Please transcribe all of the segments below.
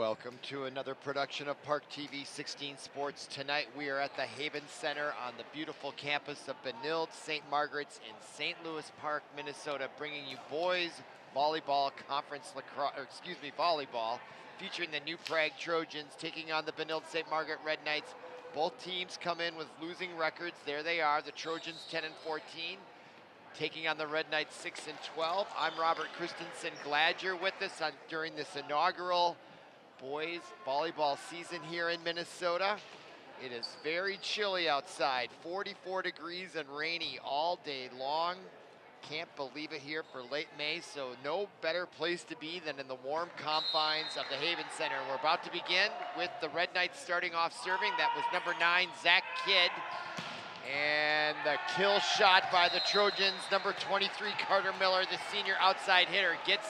Welcome to another production of ParkTV 16 Sports. Tonight we are at the Haven Center on the beautiful campus of Benilde-St. Margaret's in St. Louis Park, Minnesota, bringing you boys volleyball conference volleyball, featuring the new Prague Trojans taking on the Benilde-St. Margaret Red Knights. Both teams come in with losing records. There they are, the Trojans 10-14, taking on the Red Knights 6-12. I'm Robert Christensen. Glad you're with us during this inaugural boys volleyball season here in Minnesota. It is very chilly outside, 44 degrees and rainy all day long. Can't believe it here for late May, so no better place to be than in the warm confines of the Haven Center. We're about to begin with the Red Knights starting off serving. That was number 9, Zach Kidd. And the kill shot by the Trojans, number 23, Carter Miller, the senior outside hitter, gets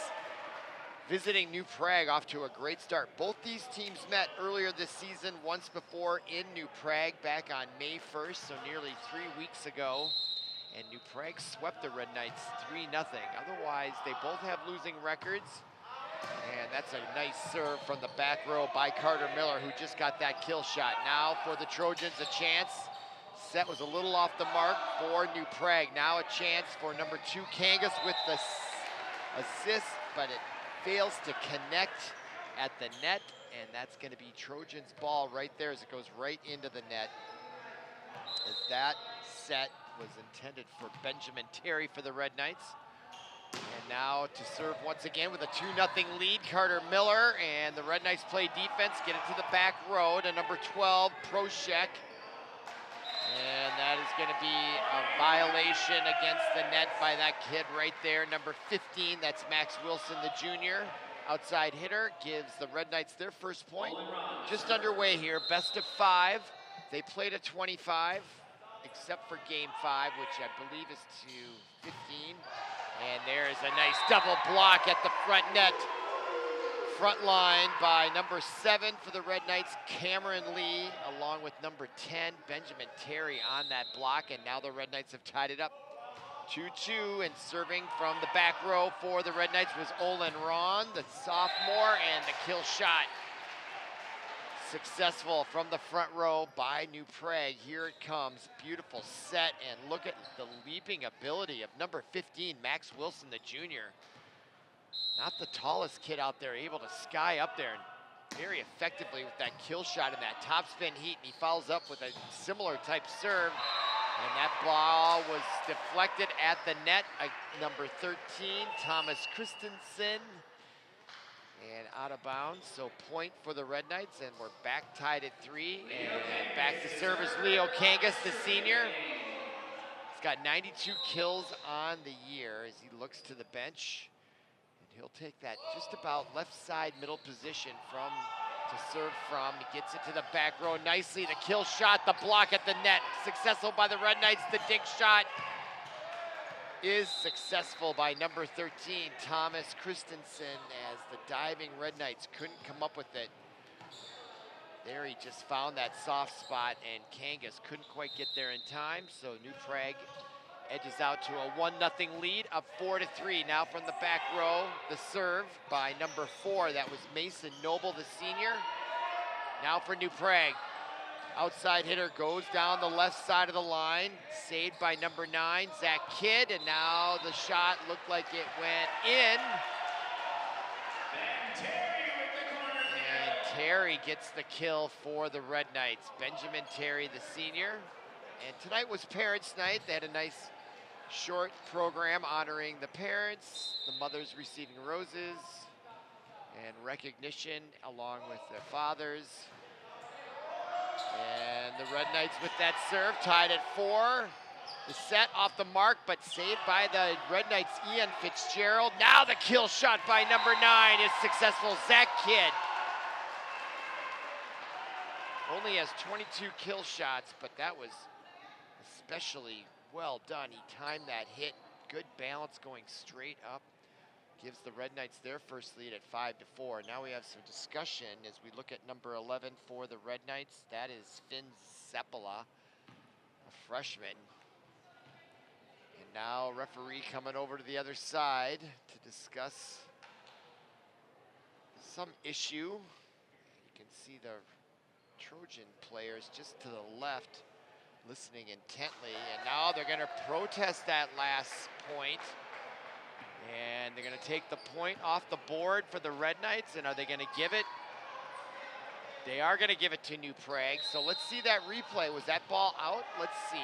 visiting New Prague off to a great start. Both these teams met earlier this season, once before in New Prague back on May 1st, so nearly 3 weeks ago. And New Prague swept the Red Knights 3-0. Otherwise, they both have losing records. And that's a nice serve from the back row by Carter Miller, who just got that kill shot. Now for the Trojans, a chance. Set was a little off the mark for New Prague. Now a chance for number 2, Kangas with the assist, but it fails to connect at the net, and that's going to be Trojans' ball right there as it goes right into the net. As that set was intended for Benjamin Terry for the Red Knights. And now to serve once again with a 2-0 lead, Carter Miller, and the Red Knights play defense, get it to the back row to number 12, Proshek. And that is going to be a violation against the net by that kid right there, number 15. That's Max Wilson, the junior. Outside hitter gives the Red Knights their first point. Just underway here, best of 5. They played at 25, except for game 5, which I believe is to 15. And there is a nice double block at the front net. Front line by number 7 for the Red Knights, Cameron Lee, along with number 10, Benjamin Terry on that block, and now the Red Knights have tied it up 2-2, and serving from the back row for the Red Knights was Olin Ron, the sophomore, and the kill shot successful from the front row by New Prague. Here it comes, beautiful set, and look at the leaping ability of number 15, Max Wilson, the junior. Not the tallest kid out there, able to sky up there and very effectively with that kill shot in that topspin heat. And he follows up with a similar type serve. And that ball was deflected at the net. Number 13, Thomas Christensen. And out of bounds, so point for the Red Knights. And we're back tied at 3. And back to serve is Leo Kangas, the senior. He's got 92 kills on the year as he looks to the bench. He'll take that just about left side middle position to serve from. He gets it to the back row nicely. The kill shot, the block at the net. Successful by the Red Knights. The dig shot is successful by number 13, Thomas Christensen, as the diving Red Knights couldn't come up with it. There he just found that soft spot, and Kangas couldn't quite get there in time, so New Prague edges out to a 1-0 lead, up 4-3. Now from the back row, the serve by number 4. That was Mason Noble, the senior. Now for New Prague. Outside hitter goes down the left side of the line. Saved by number 9, Zach Kidd. And now the shot looked like it went in. And Terry gets the kill for the Red Knights. Benjamin Terry, the senior. And tonight was Parents' Night. They had a nice short program honoring the parents, the mothers receiving roses and recognition along with their fathers. And the Red Knights with that serve, tied at 4. The set off the mark, but saved by the Red Knights' Ian Fitzgerald. Now the kill shot by number 9 is successful, Zach Kidd. Only has 22 kill shots, but that was especially well done. He timed that hit. Good balance going straight up. Gives the Red Knights their first lead at 5-4. Now we have some discussion as we look at number 11 for the Red Knights. That is Finn Seppala, a freshman. And now referee coming over to the other side to discuss some issue can see the Trojan players just to the left listening intently, and now they're going to protest that last point, and they're going to take the point off the board for the Red Knights. And are they going to give it? They are going to give it to New Prague. So let's see that replay. Was that ball out? Let's see.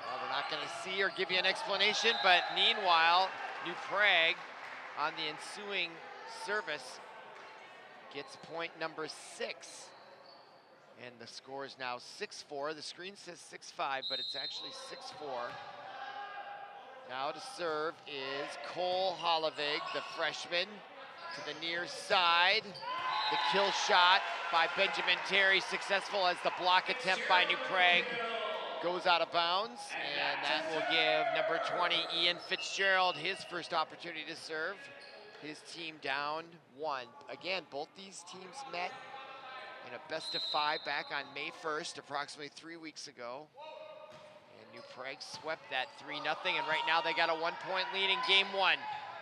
Well, we're not going to see or give you an explanation, but meanwhile, New Prague on the ensuing service gets point number 6. And the score is now 6-4. The screen says 6-5, but it's actually 6-4. Now to serve is Cole Hollevig, the freshman, to the near side. The kill shot by Benjamin Terry, successful as the block attempt by New Prague goes out of bounds. And that will give number 20, Ian Fitzgerald, his first opportunity to serve. His team down 1. Again, both these teams met in a best-of-5 back on May 1st, approximately 3 weeks ago. And New Prague swept that 3-0, and right now they got a 1-point lead in game 1.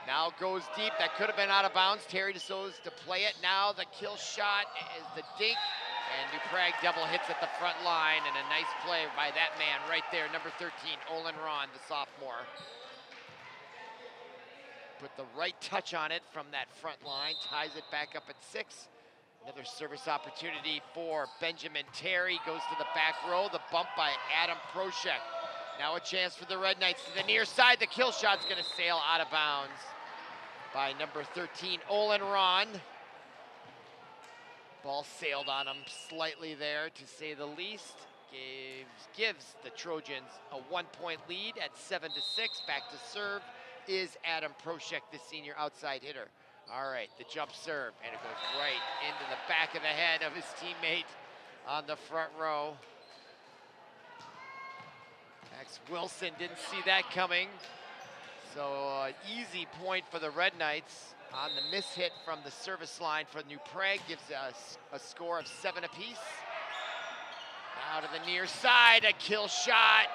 Now goes deep, that could have been out of bounds. Terry decides to play it. Now the kill shot is the dink, and New Prague double hits at the front line, and a nice play by that man right there, number 13, Olin Ron, the sophomore. Put the right touch on it from that front line, ties it back up at 6. Another service opportunity for Benjamin Terry, goes to the back row, the bump by Adam Proshek. Now a chance for the Red Knights to the near side. The kill shot's gonna sail out of bounds by number 13, Olin Ron. Ball sailed on him slightly there, to say the least. Gives the Trojans a 1-point lead at 7-6. Back to serve is Adam Proshek, the senior outside hitter. All right, the jump serve, and it goes right into the back of the head of his teammate on the front row. Max Wilson didn't see that coming. So an easy point for the Red Knights on the miss hit from the service line for New Prague, gives us a score of 7 apiece. Now to the near side, a kill shot.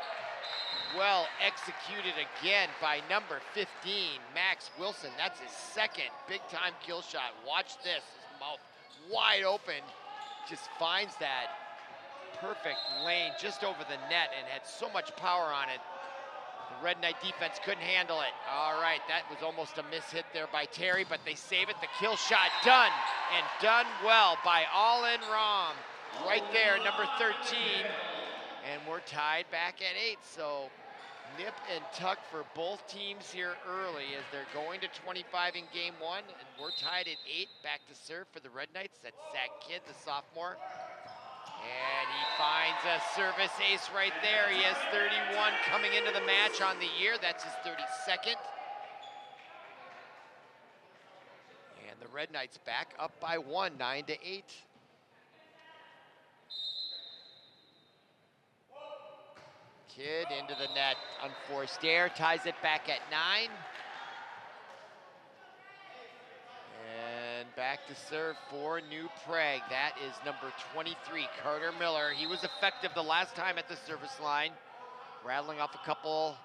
Well executed again by number 15, Max Wilson. That's his second big-time kill shot. Watch this, his mouth wide open, just finds that perfect lane just over the net and had so much power on it. The Red Knight defense couldn't handle it. All right, that was almost a miss hit there by Terry, but they save it. The kill shot done, and done well by Olin Rom. Right there, number 13. And we're tied back at 8, so nip and tuck for both teams here early as they're going to 25 in game 1, and we're tied at 8. Back to serve for the Red Knights. That's Zach Kidd, the sophomore. And he finds a service ace right there. He has 31 coming into the match on the year. That's his 32nd. And the Red Knights back up by 1, 9-8. Kidd into the net, unforced error, ties it back at 9. And back to serve for New Prague. That is number 23, Carter Miller. He was effective the last time at the service line, rattling off a couple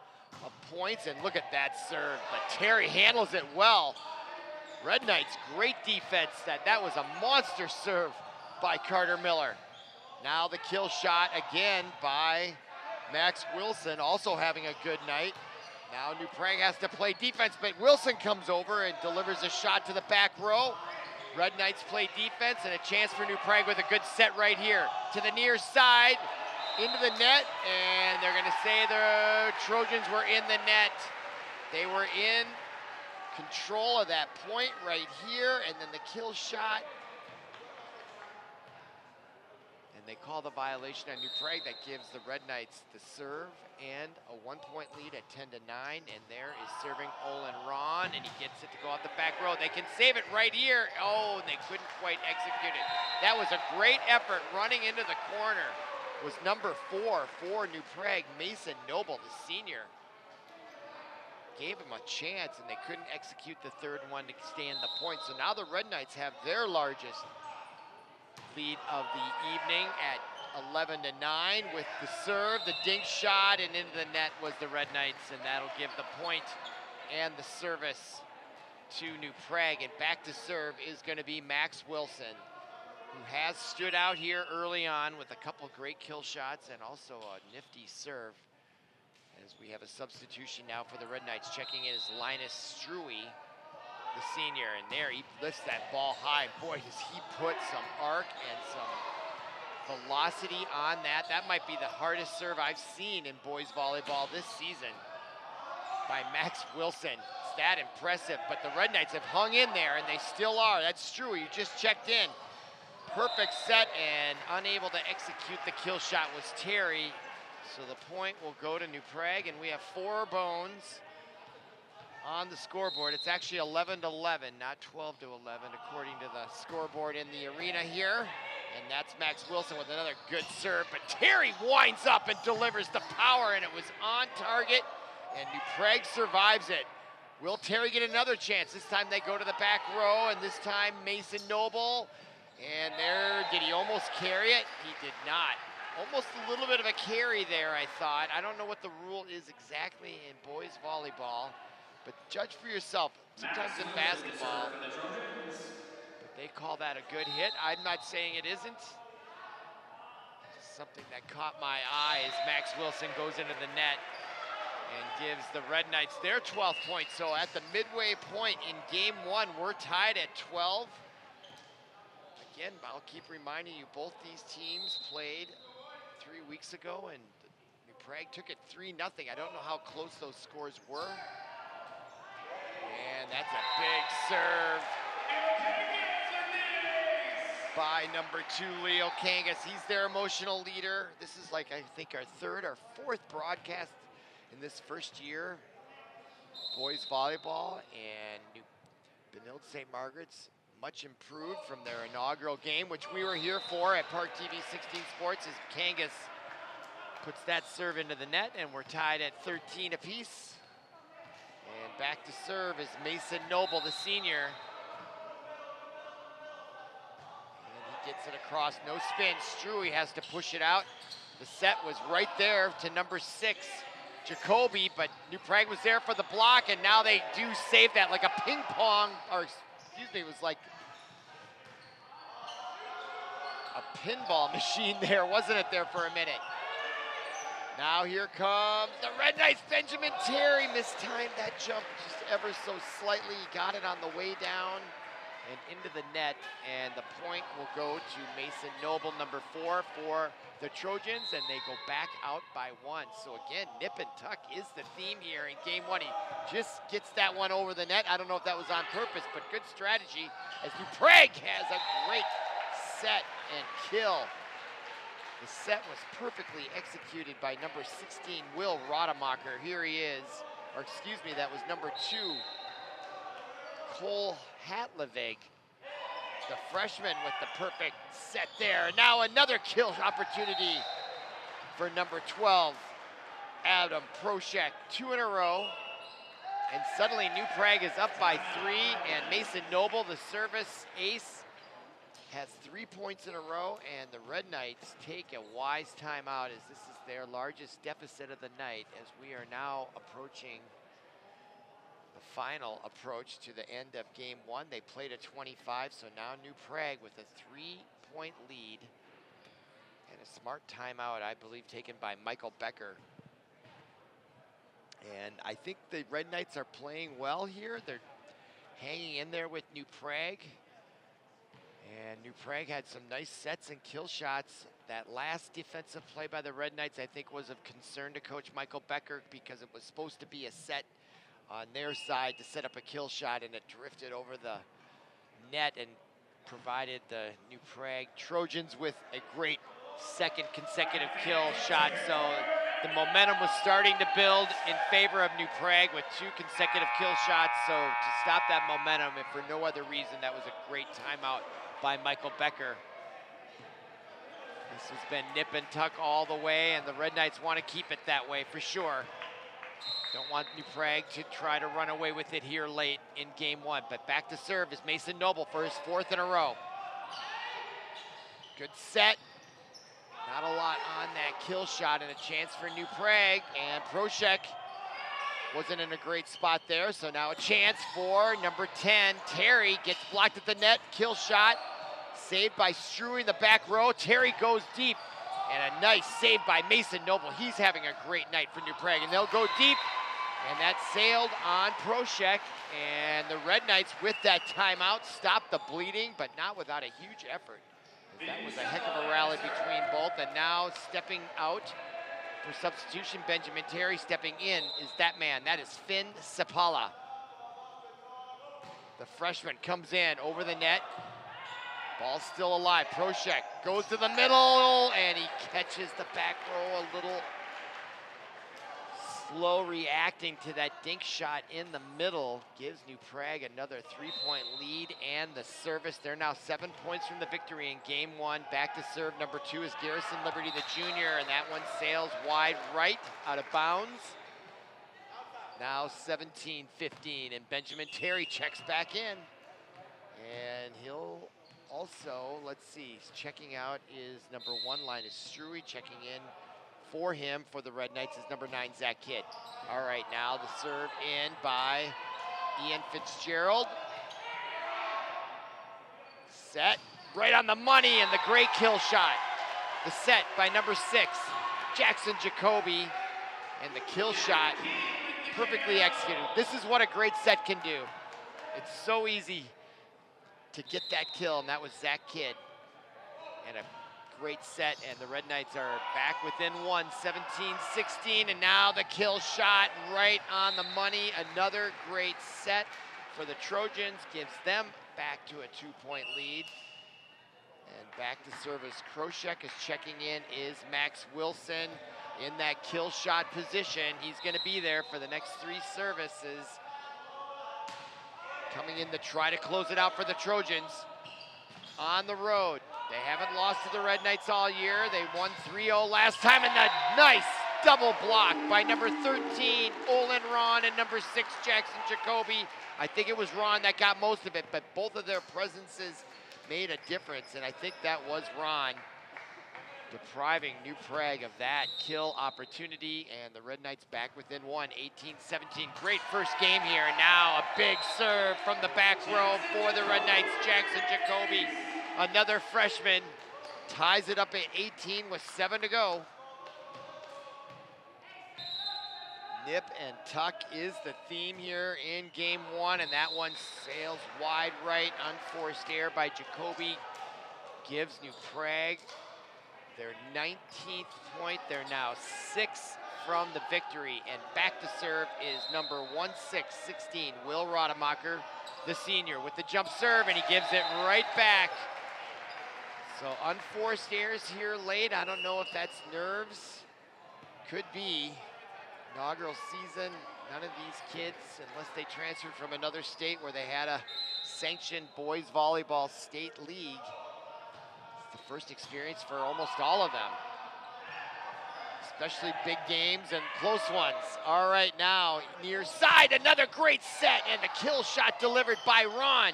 of points, and look at that serve. But Terry handles it well. Red Knights, great defense. That was a monster serve by Carter Miller. Now the kill shot again by Max Wilson, also having a good night. Now New Prague has to play defense, but Wilson comes over and delivers a shot to the back row. Red Knights play defense, and a chance for New Prague with a good set right here. To the near side, into the net, and they're gonna say the Trojans were in the net. They were in control of that point right here, and then the kill shot. They call the violation on New Prague. That gives the Red Knights the serve and a 1-point lead at 10-9. And there is serving Olin Ron, and he gets it to go out the back row. They can save it right here. Oh, and they couldn't quite execute it. That was a great effort. Running into the corner was number 4 for New Prague, Mason Noble, the senior. Gave him a chance, and they couldn't execute the third one to stay in the point. So now the Red Knights have their largest lead of the evening at 11-9 with the serve, the dink shot, and into the net was the Red Knights, and that'll give the point and the service to New Prague, and back to serve is going to be Max Wilson, who has stood out here early on with a couple great kill shots and also a nifty serve. As we have a substitution now for the Red Knights, checking in is Linus Struey, the senior, and there he lifts that ball high. Boy, does he put some arc and some velocity on that. That might be the hardest serve I've seen in boys volleyball this season by Max Wilson. It's that impressive, but the Red Knights have hung in there, and they still are. That's Struey, who just checked in. Perfect set, and unable to execute the kill shot was Terry. So the point will go to New Prague, and we have 4 bones on the scoreboard. It's actually 11-11, not 12-11, according to the scoreboard in the arena here. And that's Max Wilson with another good serve, but Terry winds up and delivers the power, and it was on target, and New Prague survives it. Will Terry get another chance? This time they go to the back row, and this time Mason Noble. And there, did he almost carry it? He did not. Almost a little bit of a carry there, I thought. I don't know what the rule is exactly in boys volleyball, but judge for yourself. Sometimes in basketball, but they call that a good hit. I'm not saying it isn't. Just something that caught my eye as Max Wilson goes into the net and gives the Red Knights their 12th point. So at the midway point in game 1, we're tied at 12. Again, I'll keep reminding you, both these teams played 3 weeks ago, and New Prague took it 3-0. I don't know how close those scores were. And that's a big serve by number 2, Leo Kangas. He's their emotional leader. This is like, I think, our 3rd or 4th broadcast in this first year, boys volleyball, and New Benilde-St. Margaret's much improved from their inaugural game, which we were here for at ParkTV 16 Sports, as Kangas puts that serve into the net, and we're tied at 13 apiece. And back to serve is Mason Noble, the senior. And he gets it across, no spin. Struey has to push it out. The set was right there to number 6, Jacoby, but New Prague was there for the block, and now they do save that like a ping pong, or excuse me, it was like a pinball machine there, wasn't it, there for a minute? Now here comes the Red Knights. Benjamin Terry mistimed that jump just ever so slightly. He got it on the way down and into the net, and the point will go to Mason Noble, number 4, for the Trojans, and they go back out by 1. So again, nip and tuck is the theme here in game 1. He just gets that one over the net. I don't know if that was on purpose, but good strategy as New Prague has a great set and kill. The set was perfectly executed by number 16, Will Rademacher. Here he is, or excuse me, that was number 2, Cole Hatlevig, the freshman, with the perfect set there. Now another kill opportunity for number 12, Adam Proshek. 2 in a row, and suddenly New Prague is up by 3, and Mason Noble, the service ace, has 3 points in a row, and the Red Knights take a wise timeout, as this is their largest deficit of the night, as we are now approaching the final approach to the end of game 1. They played at 25, so now New Prague with a 3-point lead, and a smart timeout, I believe, taken by Michael Becker. And I think the Red Knights are playing well here. They're hanging in there with New Prague. And New Prague had some nice sets and kill shots. That last defensive play by the Red Knights, I think, was of concern to Coach Michael Becker, because it was supposed to be a set on their side to set up a kill shot, and it drifted over the net and provided the New Prague Trojans with a great second consecutive kill shot. So the momentum was starting to build in favor of New Prague with 2 consecutive kill shots. So to stop that momentum, if for no other reason, that was a great timeout by Michael Becker. This has been nip and tuck all the way, and the Red Knights want to keep it that way for sure. Don't want New Prague to try to run away with it here late in game 1. But back to serve is Mason Noble for his 4th in a row. Good set. Not a lot on that kill shot, and a chance for New Prague. And Proshek Wasn't in a great spot there, so now a chance for number 10. Terry gets blocked at the net, kill shot. Saved by Struy in the back row. Terry goes deep. And a nice save by Mason Noble. He's having a great night for New Prague. And they'll go deep. And that sailed on Proshek. And the Red Knights, with that timeout, stopped the bleeding, but not without a huge effort. That was a heck of a rally between both. And now stepping out for substitution, Benjamin Terry. Stepping in is that man. That is Finn Sepala. The freshman comes in over the net. Ball's still alive. Proshek goes to the middle, and he catches the back row a little slow, reacting to that dink shot in the middle. Gives New Prague another 3-point lead and the service. They're now 7 points from the victory in game one. Back to serve number 2 is Garrison Liberty, the junior, and that one sails wide right, out of bounds. Now 17-15, and Benjamin Terry checks back in. And he'll also, let's see, checking out is number 1 line is Struy. Checking in for him for the Red Knights is number 9, Zach Kidd. All right, now the serve in by Ian Fitzgerald. Set, right on the money, and the great kill shot. The set by number 6, Jackson Jacoby, and the kill shot perfectly executed. This is what a great set can do. It's so easy to get that kill, and that was Zach Kidd. And a great set, and the Red Knights are back within one, 17-16, and now the kill shot right on the money. Another great set for the Trojans, gives them back to a 2-point lead. And back to service, Proshek is checking in, is Max Wilson in that kill shot position. He's gonna be there for the next 3 services. Coming in to try to close it out for the Trojans on the road. They haven't lost to the Red Knights all year. They won 3-0 last time, and that nice double block by number 13, Olin Ron, and number 6, Jackson Jacoby. I think it was Ron that got most of it, but both of their presences made a difference, and I think that was Ron depriving New Prague of that kill opportunity, and the Red Knights back within one, 18-17. Great first game here, and now a big serve from the back row for the Red Knights, Jackson Jacoby. Another freshman ties it up at 18 with 7 to go. Nip and tuck is the theme here in game one, and that one sails wide right, unforced error by Jacoby. Gives New Prague their 19th point. They're now 6 from the victory, and back to serve is number 16, Will Rodemacher, the senior, with the jump serve, and he gives it right back. So unforced errors here late. I don't know if that's nerves. Could be. Inaugural season, none of these kids, unless they transferred from another state where they had a sanctioned boys volleyball state league. It's the first experience for almost all of them, especially big games and close ones. All right, now near side, another great set, and the kill shot delivered by Ron.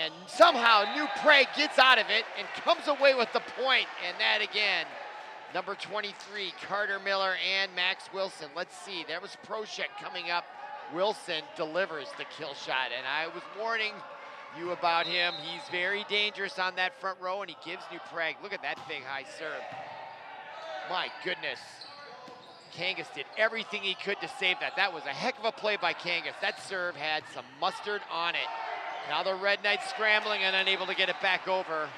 And somehow New Prague gets out of it and comes away with the point, and that again, number 23, Carter Miller and Max Wilson. Let's see, there was Proshek coming up. Wilson delivers the kill shot, and I was warning you about him. He's very dangerous on that front row, and he gives New Prague, look at that big high serve. My goodness. Kangas did everything he could to save that. That was a heck of a play by Kangas. That serve had some mustard on it. Now the Red Knights scrambling and unable to get it back over.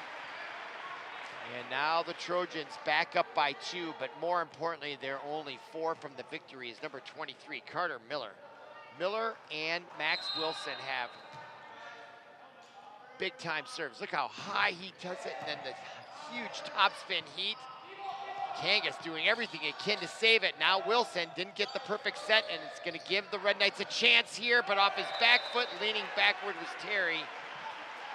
And now the Trojans back up by 2, but more importantly, they're only 4 from the victory. Is number 23, Carter Miller. Miller and Max Wilson have big time serves. Look how high he does it, and then the huge topspin heat. Kangas doing everything he can to save it. Now Wilson didn't get the perfect set, and it's gonna give the Red Knights a chance here, but off his back foot, leaning backward was Terry.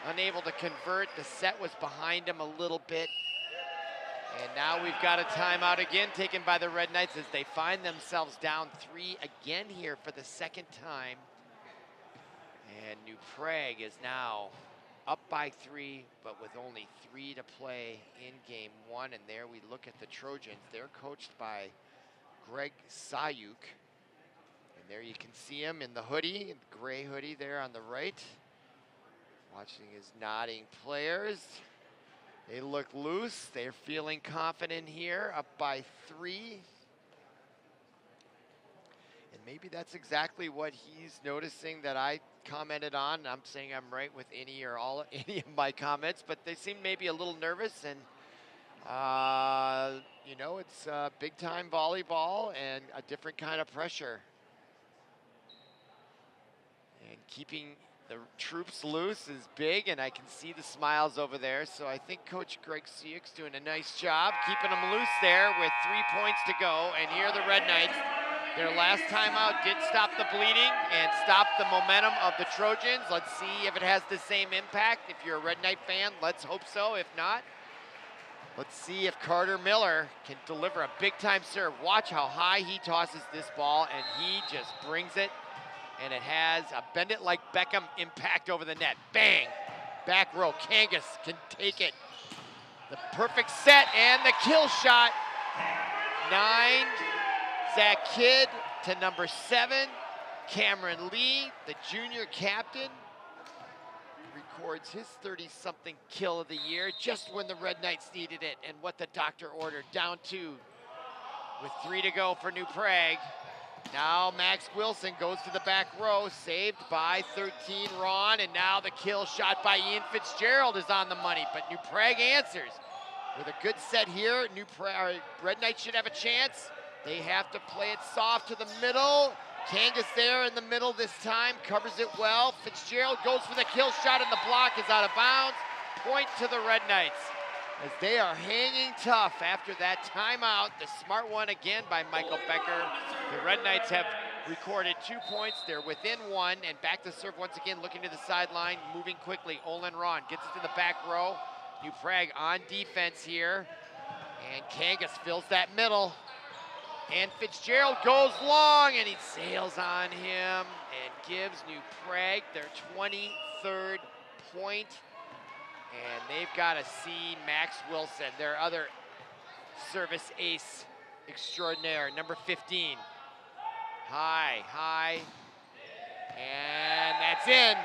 Unable to convert, the set was behind him a little bit. And now we've got a timeout again taken by the Red Knights as they find themselves down 3 again here for the second time. And New Prague is now up by 3, but with only 3 to play in game one. And there we look at the Trojans. They're coached by Greg Sayuk. And And there you can see him in the hoodie, the gray hoodie there on the right. Watching his nodding players. They look loose. They're feeling confident here, up by 3. And maybe that's exactly what he's noticing that I commented on. I'm saying I'm right with any of my comments, but they seem maybe a little nervous. And you know, it's big time volleyball and a different kind of pressure. And keeping the troops loose is big, and I can see the smiles over there. So I think Coach Greg Siek's doing a nice job keeping them loose there with 3 points to go. And here the Red Knights, their last timeout did stop the bleeding and stop the momentum of the Trojans. Let's see if it has the same impact. If you're a Red Knight fan, let's hope so. If not, let's see if Carter Miller can deliver a big-time serve. Watch how high he tosses this ball, and he just brings it. And it has a bend it like Beckham impact over the net. Bang! Back row, Kangas can take it. The perfect set and the kill shot. 9, Zach Kidd to number 7. Cameron Lee, the junior captain, records his 30-something kill of the year just when the Red Knights needed it and what the doctor ordered. Down 2 with 3 to go for New Prague. Now Max Wilson goes to the back row, saved by 13 Ron, and now the kill shot by Ian Fitzgerald is on the money, but New Prague answers. With a good set here, Red Knights should have a chance. They have to play it soft to the middle. Kangas there in the middle this time, covers it well. Fitzgerald goes for the kill shot, and the block is out of bounds. Point to the Red Knights, as they are hanging tough after that timeout. The smart one again by Michael Becker. The Red Knights have recorded 2 points. They're within 1, and back to serve once again, looking to the sideline, moving quickly. Olin Ron gets it to the back row. New Prague on defense here, and Kangas fills that middle. And Fitzgerald goes long, and he sails on him and gives New Prague their 23rd point. And they've got to see Max Wilson, their other service ace extraordinaire, number 15. High, and that's in.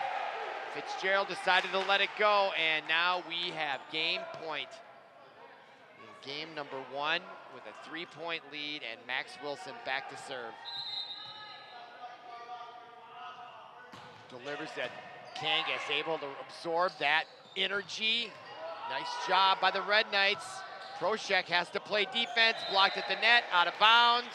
Fitzgerald decided to let it go, and now we have game point. In game number 1 with a 3-point lead, and Max Wilson back to serve. Delivers that. Kangas able to absorb that energy. Nice job by the Red Knights. Proshek has to play defense, blocked at the net, out of bounds.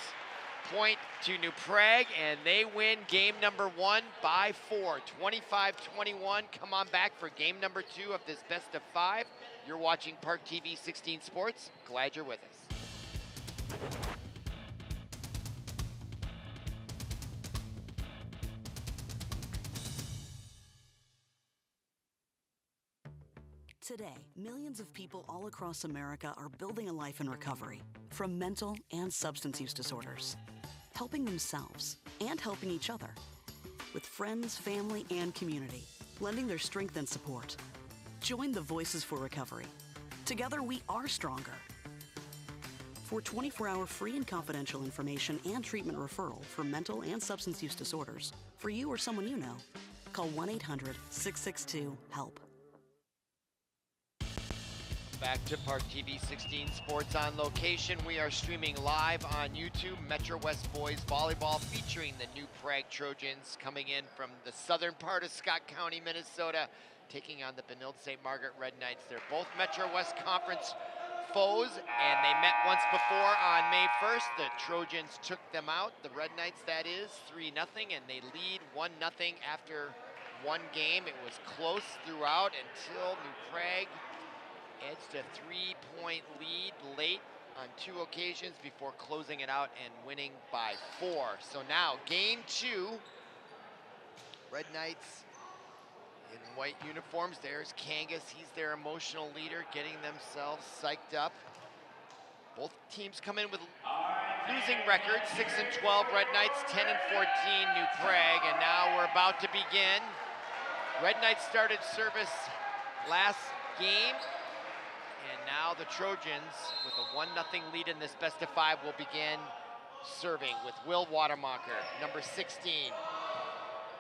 Point to New Prague, and they win game number 1 by 4, 25-21. Come on back for game number 2 of this best of 5. You're watching ParkTV 16 Sports. Glad you're with us. Today, millions of people all across America are building a life in recovery from mental and substance use disorders, helping themselves and helping each other, with friends, family, and community, lending their strength and support. Join the Voices for Recovery. Together, we are stronger. For 24-hour free and confidential information and treatment referral for mental and substance use disorders, for you or someone you know, call 1-800-662-HELP. Back to ParkTV 16 Sports on location. We are streaming live on YouTube. Metro West Boys Volleyball featuring the New Prague Trojans coming in from the southern part of Scott County, Minnesota, taking on the Benilde-St. Margaret Red Knights. They're both Metro West Conference foes, and they met once before on May 1st. The Trojans took them out, the Red Knights that is, 3-0, and they lead 1-0 after one game. It was close throughout until New Prague edged a 3-point lead late on 2 occasions before closing it out and winning by 4. So now game 2, Red Knights in white uniforms. There's Kangas, he's their emotional leader, getting themselves psyched up. Both teams come in with losing records, 6-12 Red Knights, 10-14 New Prague, and now we're about to begin. Red Knights started service last game, and now the Trojans, with a 1-0 lead in this best of 5, will begin serving with Will Watermacher, number 16.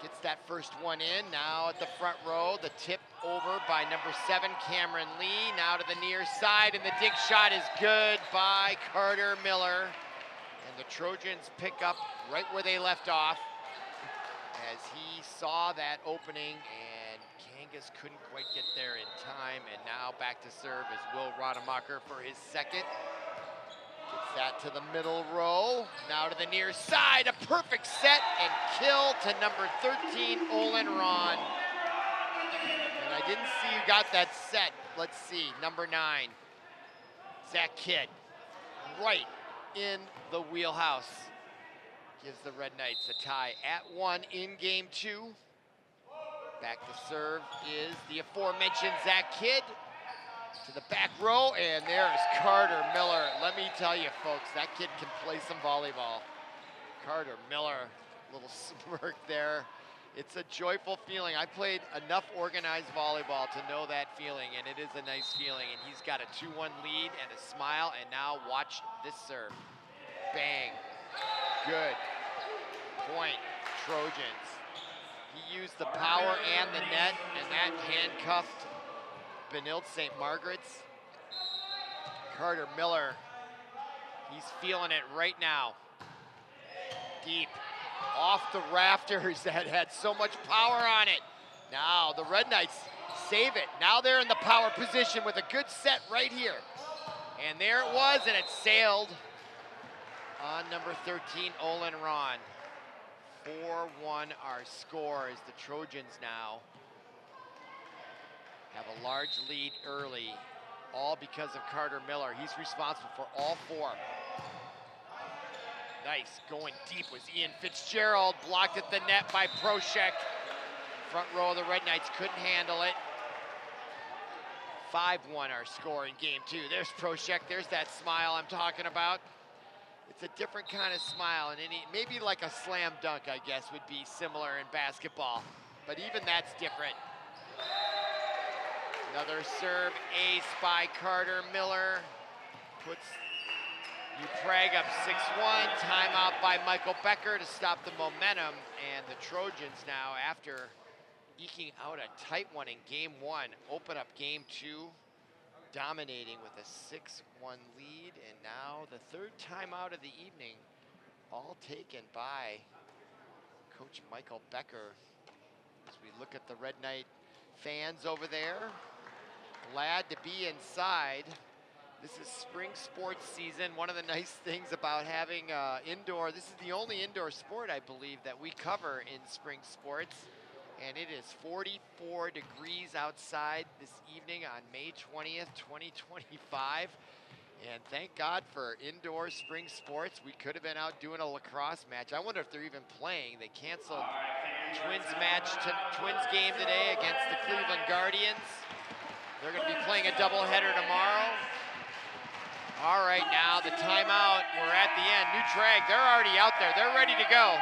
Gets that first one in. Now at the front row, the tip over by number 7, Cameron Lee. Now to the near side, and the dig shot is good by Carter Miller. And the Trojans pick up right where they left off as he saw that opening, and Kangas couldn't quite get there in time. And now back to serve is Will Rademacher for his second. Gets that to the middle row. Now to the near side, a perfect set and kill to number 13, Olin Ron. And I didn't see who got that set. Let's see, number 9, Zach Kidd, right in the wheelhouse. Gives the Red Knights a tie at 1 in game 2. Back to serve is the aforementioned Zach Kidd. To the back row, and there's Carter Miller. Let me tell you, folks, that kid can play some volleyball. Carter Miller, little smirk there. It's a joyful feeling. I played enough organized volleyball to know that feeling, and it is a nice feeling. And he's got a 2-1 lead and a smile, and now watch this serve. Bang. Good. Point, Trojans. He used the power and the net, and that handcuffed Benilde-St. Margaret's. Carter Miller, he's feeling it right now. Deep, off the rafters that had so much power on it. Now the Red Knights save it. Now they're in the power position with a good set right here. And there it was, and it sailed on number 13, Olin Ron. 4-1 our score as the Trojans now have a large lead early, all because of Carter Miller. He's responsible for all 4. Nice, going deep was Ian Fitzgerald, blocked at the net by Proshek. Front row of the Red Knights couldn't handle it. 5-1 our score in game 2. There's Proshek, there's that smile I'm talking about. It's a different kind of smile, and maybe like a slam dunk, I guess, would be similar in basketball, but even that's different. Another serve ace by Carter Miller. Puts New Prague up 6-1. Timeout by Michael Becker to stop the momentum. And the Trojans now, after eking out a tight one in game 1, open up game 2, dominating with a 6-1 lead. And now the 3rd timeout of the evening, all taken by Coach Michael Becker. As we look at the Red Knight fans over there, glad to be inside. This is spring sports season. One of the nice things about having indoor, this is the only indoor sport, I believe, that we cover in spring sports. And it is 44 degrees outside this evening on May 20th, 2025. And thank God for indoor spring sports. We could have been out doing a lacrosse match. I wonder if they're even playing. They canceled Twins game today against the Cleveland Guardians. They're going to be playing a doubleheader tomorrow. All right, now the timeout. We're at the end. New Prague, they're already out there. They're ready to go.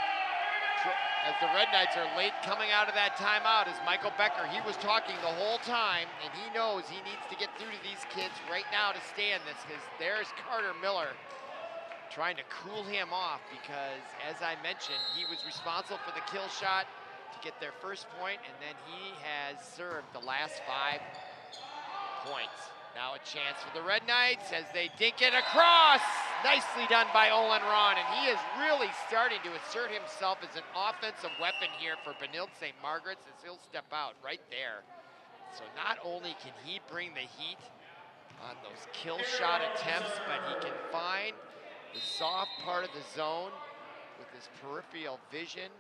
As the Red Knights are late coming out of that timeout is Michael Becker. He was talking the whole time, and he knows he needs to get through to these kids right now to stay in this, because there's Carter Miller trying to cool him off, because as I mentioned, he was responsible for the kill shot to get their first point, and then he has served the last 5 points. Now a chance for the Red Knights as they dink it across. Nicely done by Olin Ron, and he is really starting to assert himself as an offensive weapon here for Benilde-St. Margaret's as he'll step out right there. So not only can he bring the heat on those kill shot attempts, but he can find the soft part of the zone with his peripheral vision.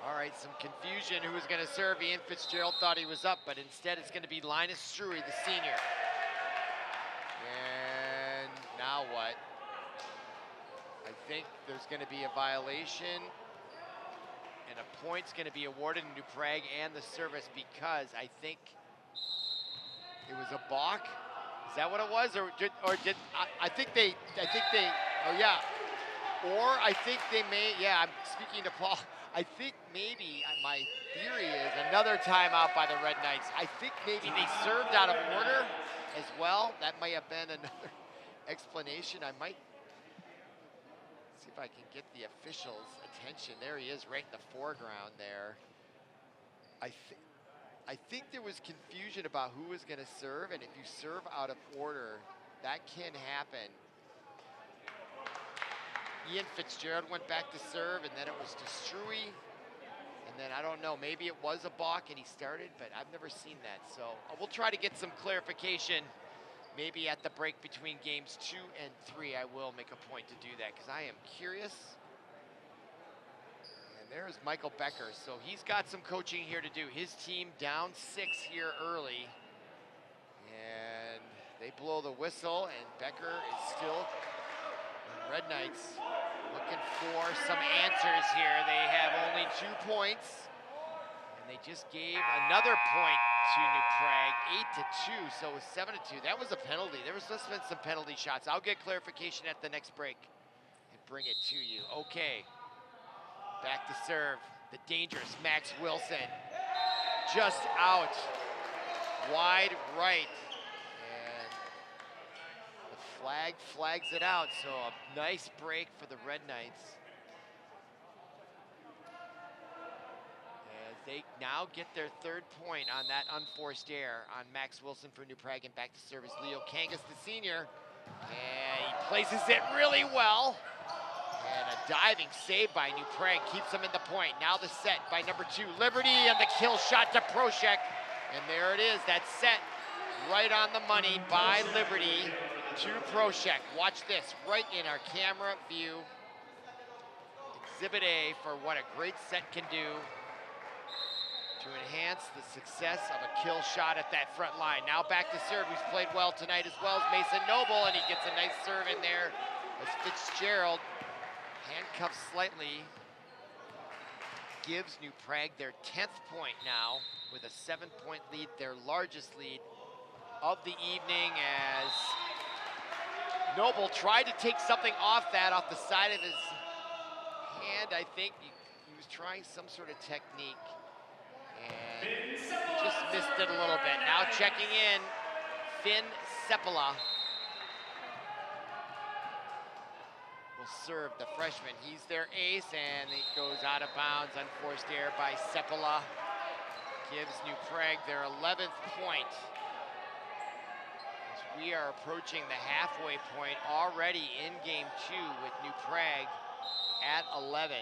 All right, some confusion. Who was going to serve? Ian Fitzgerald thought he was up, but instead it's going to be Linus Struy, the senior. And now what? I think there's going to be a violation, and a point's going to be awarded to New Prague and the service, because I think it was a balk. Is that what it was, I think they, oh yeah. Or I think they may, yeah, I'm speaking to Paul. I think maybe, my theory is, another timeout by the Red Knights. I think maybe they served out of order as well. That may have been another explanation. I might See if I can get the official's attention. There he is, right in the foreground there. I think there was confusion about who was going to serve, and if you serve out of order, that can happen. Ian Fitzgerald went back to serve, and then it was to Struy. And then I don't know, maybe it was a balk and he started, but I've never seen that. So we'll try to get some clarification. Maybe at the break between games 2 and 3, I will make a point to do that because I am curious. And there's Michael Becker. So he's got some coaching here to do. His team down 6 here early. And they blow the whistle, and Becker is still, Red Knights, looking for some answers here. They have only 2 points, and they just gave another point to New Prague, 8-2, so it was 7-2. That was a penalty. There must have been some penalty shots. I'll get clarification at the next break and bring it to you. Okay, back to serve. The dangerous Max Wilson, just out, wide right. Flags it out, so a nice break for the Red Knights. As they now get their 3rd point on that unforced error on Max Wilson for New Prague, and back to service Leo Kangas, the senior. And he places it really well. And a diving save by New Prague keeps them in the point. Now the set by number 2, Liberty, and the kill shot to Proshek. And there it is, that set right on the money by Liberty to Proshek. Watch this, right in our camera view. Exhibit A for what a great set can do to enhance the success of a kill shot at that front line. Now back to serve, who's played well tonight as well as Mason Noble, and he gets a nice serve in there as Fitzgerald, handcuffed slightly, gives New Prague their 10th point now with a 7-point lead, their largest lead of the evening, as Noble tried to take something off the side of his hand. I think he was trying some sort of technique, and he just missed it a little bit. Now checking in, Finn Seppala will serve the freshman. He's their ace, and it goes out of bounds. Unforced error by Seppala gives New Prague their 11th point. We are approaching the halfway point already in game 2 with New Prague at 11.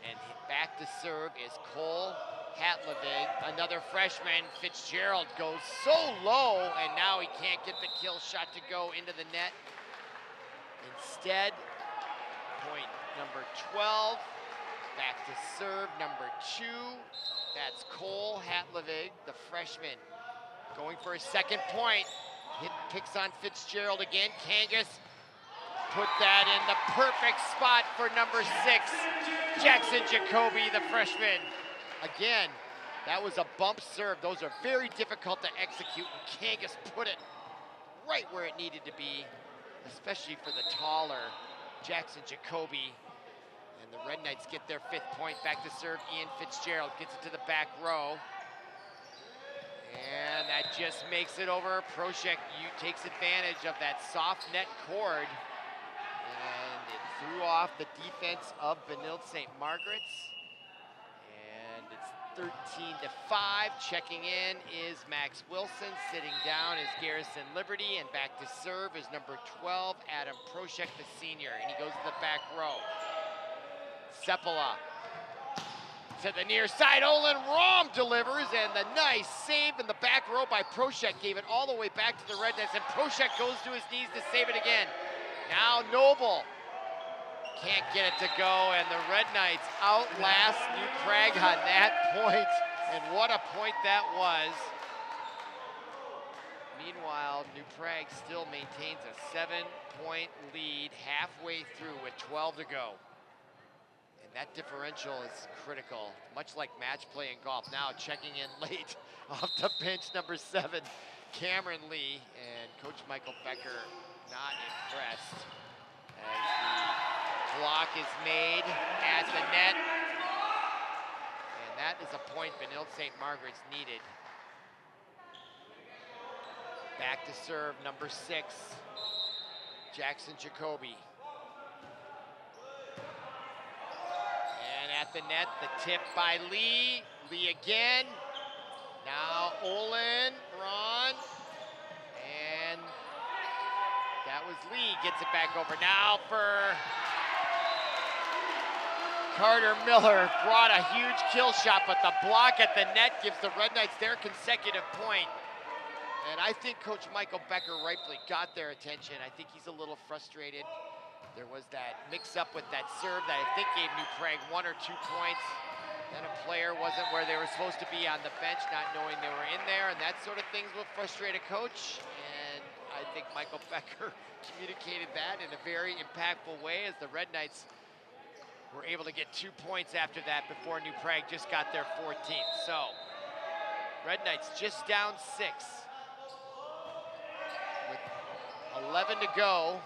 And back to serve is Cole Hatlevig, another freshman. Fitzgerald goes so low, and now he can't get the kill shot to go into the net. Instead, point number 12, back to serve number 2. That's Cole Hatlevig, the freshman, going for his 2nd point. Picks on Fitzgerald again. Kangas put that in the perfect spot for number 6, Jackson Jacoby, the freshman. Again, that was a bump serve. Those are very difficult to execute, and Kangas put it right where it needed to be, especially for the taller Jackson Jacoby. And the Red Knights get their 5th point. Back to serve Ian Fitzgerald, gets it to the back row. And that just makes it over. Proshek takes advantage of that soft net cord, and it threw off the defense of Benilde-St. Margaret's. And it's 13-5. Checking in is Max Wilson. Sitting down is Garrison Liberty, and back to serve is number 12, Adam Proshek, the senior, and he goes to the back row. Seppala to the near side, Olin Rom delivers, and the nice save in the back row by Proshek gave it all the way back to the Red Knights, and Proshek goes to his knees to save it again. Now Noble can't get it to go, and the Red Knights outlast New Prague on that point, and what a point that was. Meanwhile, New Prague still maintains a 7-point lead halfway through with 12 to go. That differential is critical, much like match play in golf. Now checking in late off the bench, number 7, Cameron Lee, and Coach Michael Becker not impressed as the block is made at the net. And that is a point Benilde-St. Margaret's needed. Back to serve, number 6, Jackson Jacoby. the net. The tip by Lee. Lee again. Now Olin, Ron. And that was Lee. Gets it back over now for Carter Miller. Brought a huge kill shot, but the block at the net gives the Red Knights their consecutive point. And I think Coach Michael Becker rightfully got their attention. I think he's a little frustrated. There was that mix-up with that serve that I think gave New Prague 1 or 2 points. Then a player wasn't where they were supposed to be on the bench, not knowing they were in there, and that sort of things will frustrate a coach. And I think Michael Becker communicated that in a very impactful way as the Red Knights were able to get 2 points after that before New Prague just got their 14th. So, Red Knights just down 6 with 11 to go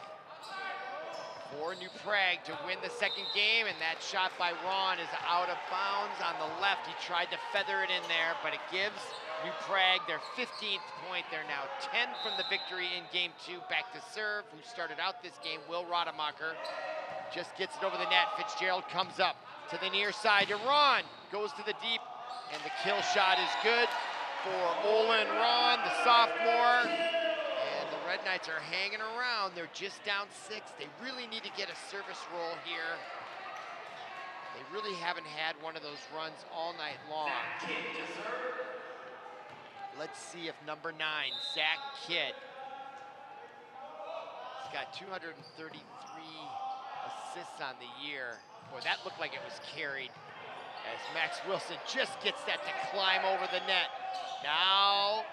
for New Prague to win the second game, and that shot by Ron is out of bounds on the left. He tried to feather it in there, but it gives New Prague their 15th point. They're now 10 from the victory in game 2. Back to serve, who started out this game, Will Rademacher. Just gets it over the net. Fitzgerald comes up to the near side to Ron. Goes to the deep, and the kill shot is good for Olin Ron, the sophomore. Red Knights are hanging around. They're just down 6. They really need to get a service roll here. They really haven't had one of those runs all night long. Let's see if number 9, Zach Kidd. He's got 233 assists on the year. Boy, that looked like it was carried as Max Wilson just gets that to climb over the net. Now,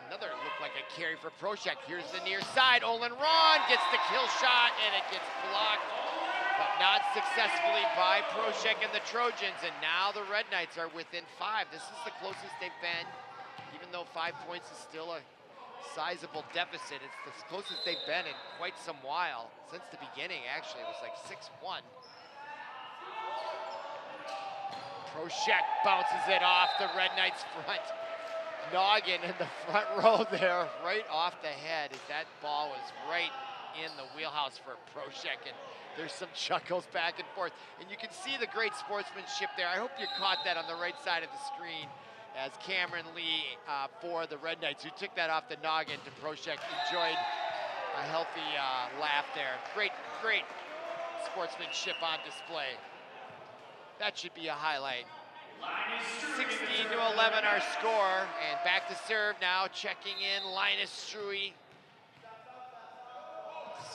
another looked like a carry for Proshek. Here's the near side. Olin Ron gets the kill shot, and it gets blocked, but not successfully by Proshek and the Trojans. And now the Red Knights are within 5. This is the closest they've been, even though 5 points is still a sizable deficit. It's the closest they've been in quite some while. Since the beginning, actually. It was like 6-1. Proshek bounces it off the Red Knights' front. Noggin in the front row there, right off the head, as that ball was right in the wheelhouse for Proshek, and there's some chuckles back and forth. And you can see the great sportsmanship there. I hope you caught that on the right side of the screen as Cameron Lee for the Red Knights, who took that off the noggin to Proshek, enjoyed a healthy laugh there. Great sportsmanship on display. That should be a highlight. 16-11 our score, and back to serve now, checking in Linus Struy.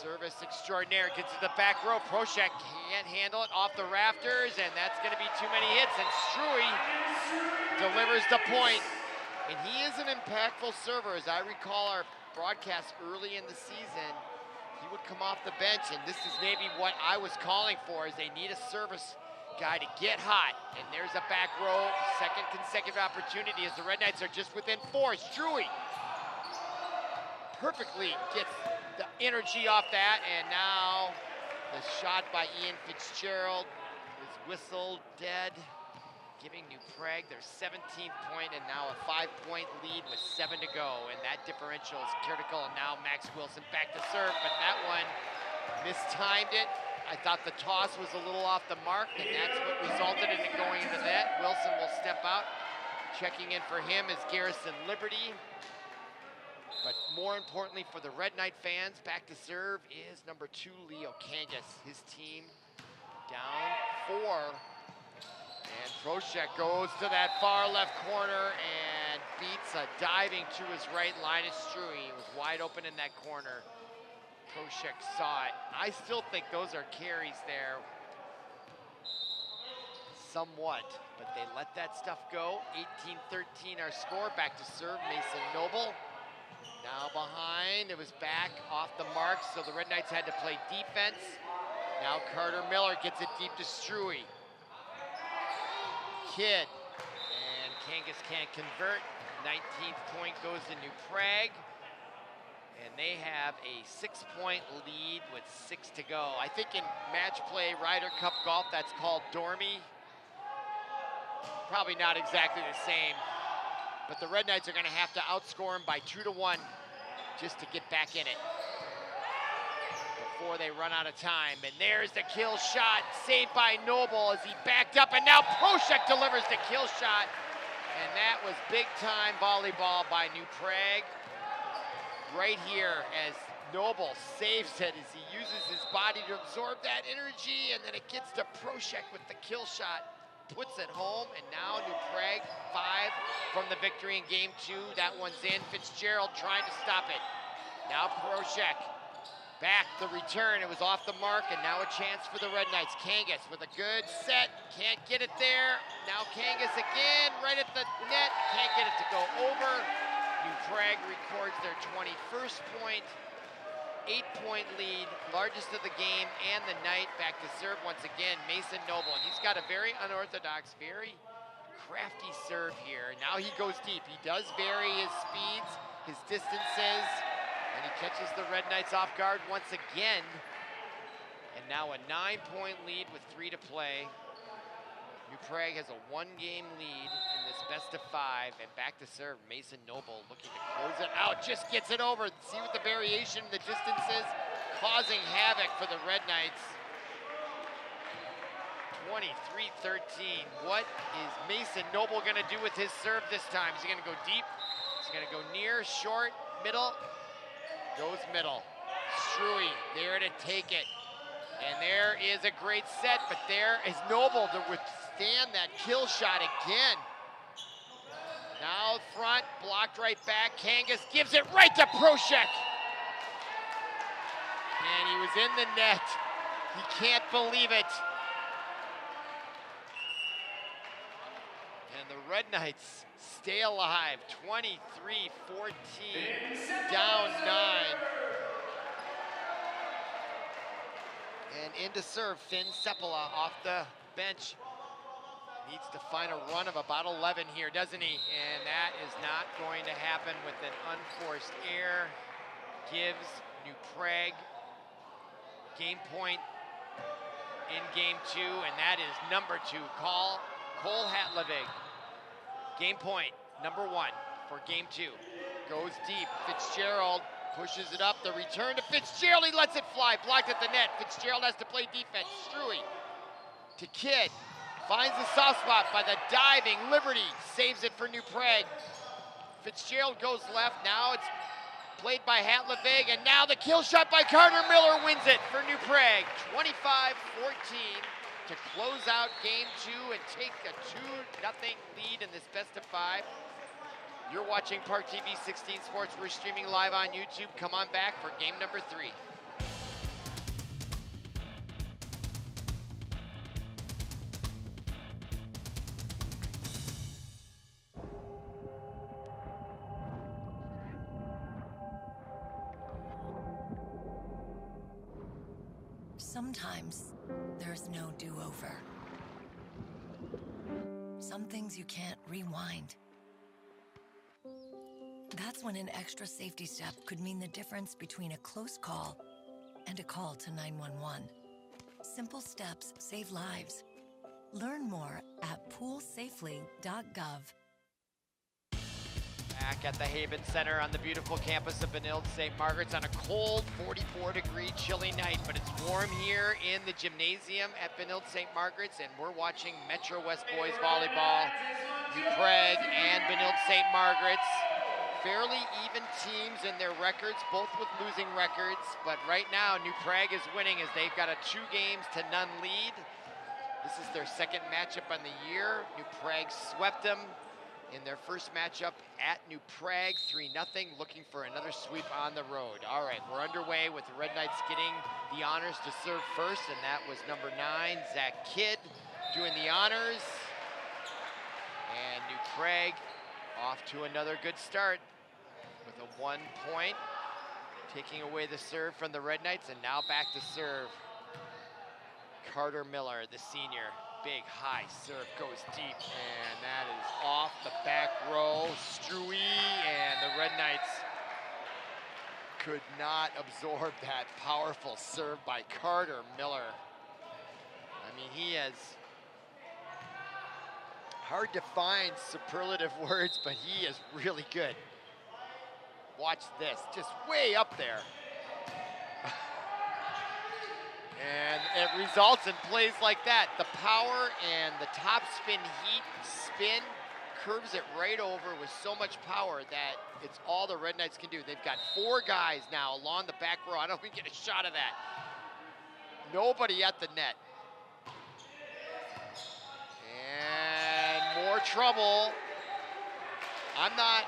Service extraordinaire, gets to the back row. Proshek can't handle it, off the rafters, and that's going to be too many hits, and Struy delivers the point. And he is an impactful server. As I recall our broadcast early in the season, he would come off the bench, and this is maybe what I was calling for, is they need a service guy to get hot. And there's a back row, second consecutive opportunity as the Red Knights are just within 4. Struy perfectly gets the energy off that, and now the shot by Ian Fitzgerald is whistled dead, giving New Prague their 17th point, and now a 5-point lead with 7 to go, and that differential is critical. And now Max Wilson back to serve, but that one mistimed it. I thought the toss was a little off the mark, and that's what resulted in it going into the net. Wilson will step out. Checking in for him is Garrison Liberty. But more importantly for the Red Knight fans, back to serve is number 2, Leo Kangas. His team down 4. And Proshek goes to that far left corner and beats a diving to his right. Linus Struy was wide open in that corner. Proshek saw it. I still think those are carries there, somewhat, but they let that stuff go. 18-13 our score. Back to serve, Mason Noble. Now behind, it was back off the mark, so the Red Knights had to play defense. Now Carter Miller gets it deep to Struy. Kidd, and Kangas can't convert. 19th point goes to New Prague. And they have a 6-point lead with 6 to go. I think in match play, Ryder Cup golf, that's called dormy. Probably not exactly the same, but the Red Knights are gonna have to outscore them by 2 to 1 just to get back in it. before they run out of time. And there's the kill shot, saved by Noble as he backed up, and now Proshek delivers the kill shot. And that was big-time volleyball by New Prague. Right here as Noble saves it as he uses his body to absorb that energy, and then it gets to Proshek with the kill shot, puts it home, and now New Prague 5 from the victory in game 2. That one's in. Fitzgerald trying to stop it. Now Proshek back the return. It was off the mark, and now a chance for the Red Knights. Kangas with a good set, can't get it there. Now Kangas again, right at the net, can't get it to go over. New Prague records their 21st point, 8-point lead, largest of the game and the night. Back to serve once again, Mason Noble, and he's got a very unorthodox, very crafty serve here. Now he goes deep. He does vary his speeds, his distances, and he catches the Red Knights off guard once again. And now a 9-point lead with 3 to play. New Prague has a 1-game lead in this best-of-5, and back to serve, Mason Noble looking to close it out, just gets it over. See what the variation in the distance is, causing havoc for the Red Knights. 23-13. What is Mason Noble gonna do with his serve this time? Is he gonna go deep? Is he gonna go near, short, middle? Goes middle. Struy there to take it. And there is a great set, but there is Noble to withstand that kill shot again. Now front, blocked right back. Kangas gives it right to Proshek. And he was in the net. He can't believe it. And the Red Knights stay alive, 23-14, down 9. And in to serve, Finn Seppala off the bench. Needs to find a run of about 11 here, doesn't he? And that is not going to happen with an unforced error. Gives New Prague game point in game 2, and that is number 2, Cole Hatlevig. Game point, number 1 for game 2. Goes deep, Fitzgerald pushes it up, the return to Fitzgerald, he lets it fly, blocked at the net. Fitzgerald has to play defense. Struy to Kidd, finds the soft spot by the diving Liberty, saves it for New Prague. Fitzgerald goes left, now it's played by Hatlevig, and now the kill shot by Carter Miller wins it for New Prague. 25-14 to close out game 2 and take a 2-0 lead in this best-of-5. You're watching ParkTV 16 Sports. We're streaming live on YouTube. Come on back for game number 3. Sometimes there's no do-over. Some things you can't rewind. That's when an extra safety step could mean the difference between a close call and a call to 911. Simple steps save lives. Learn more at poolsafely.gov. Back at the Haven Center on the beautiful campus of Benilde-St. Margaret's on a cold 44-degree chilly night, but it's warm here in the gymnasium at Benilde-St. Margaret's, and we're watching Metro West Boys Volleyball. New Prague and Benilde-St. Margaret's. Fairly even teams in their records, both with losing records, but right now New Prague is winning as they've got a 2-0 lead. This is their second matchup on the year. New Prague swept them in their first matchup at New Prague, 3-0, looking for another sweep on the road. All right, we're underway with the Red Knights getting the honors to serve first, and that was number 9, Zach Kidd, doing the honors. And New Prague off to another good start with a 1 point, taking away the serve from the Red Knights, and now back to serve. Carter Miller, the senior, big high serve, goes deep, and that is off the back row. Struy, and the Red Knights could not absorb that powerful serve by Carter Miller. I mean, he has hard to find superlative words, but he is really good. Watch this, just way up there. And it results in plays like that. The power and the top spin heat spin curves it right over with so much power that it's all the Red Knights can do. They've got 4 guys now along the back row. I don't think we get a shot of that. Nobody at the net. And more trouble. I'm not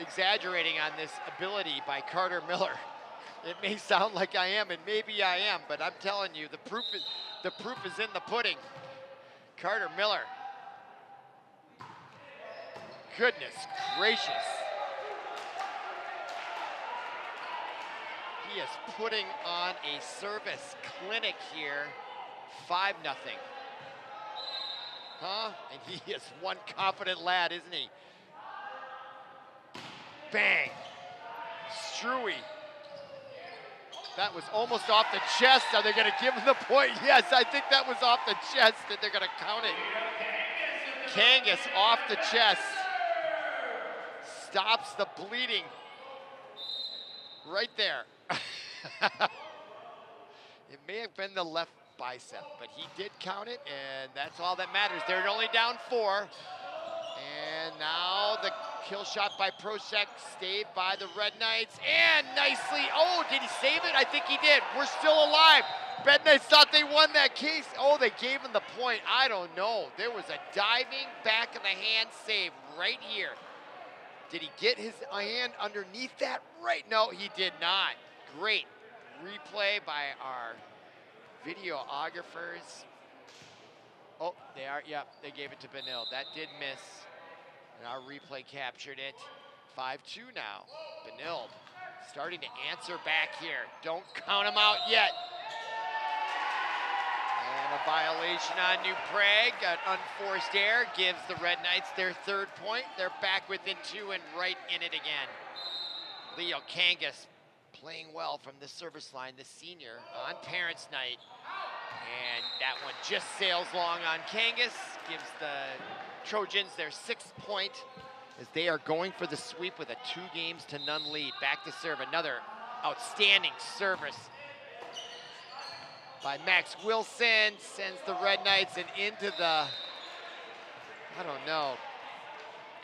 exaggerating on this ability by Carter Miller. It may sound like I am, and maybe I am, but I'm telling you, the proof is in the pudding. Carter Miller. Goodness gracious. He is putting on a service clinic here. 5-0. Huh? And he is one confident lad, isn't he? Bang. Struy. That was almost off the chest. Are they going to give him the point? Yes, I think that was off the chest, and they're going to count it. Kangas off the chest. Stops the bleeding. Right there. It may have been the left bicep, but he did count it, and that's all that matters. They're only down 4. And now the kill shot by Proshek, staved by the Red Knights, and nicely, oh, did he save it? I think he did. We're still alive. Red Knights thought they won that case. Oh, they gave him the point. I don't know. There was a diving back of the hand save right here. Did he get his hand underneath that? Right, no, he did not. Great replay by our videographers. Oh, they are, yep, they gave it to Benilde. That did miss, and our replay captured it. 5-2 now. Benilde starting to answer back here. Don't count him out yet. And a violation on New Prague. An unforced error gives the Red Knights their 3rd point. They're back within 2 and right in it again. Leo Kangas playing well from the service line, the senior, on Parents' Night. And that one just sails long on Kangas, gives the Trojans their 6th point as they are going for the sweep with a 2-0 lead. Back to serve, another outstanding service by Max Wilson, sends the Red Knights and into the, I don't know,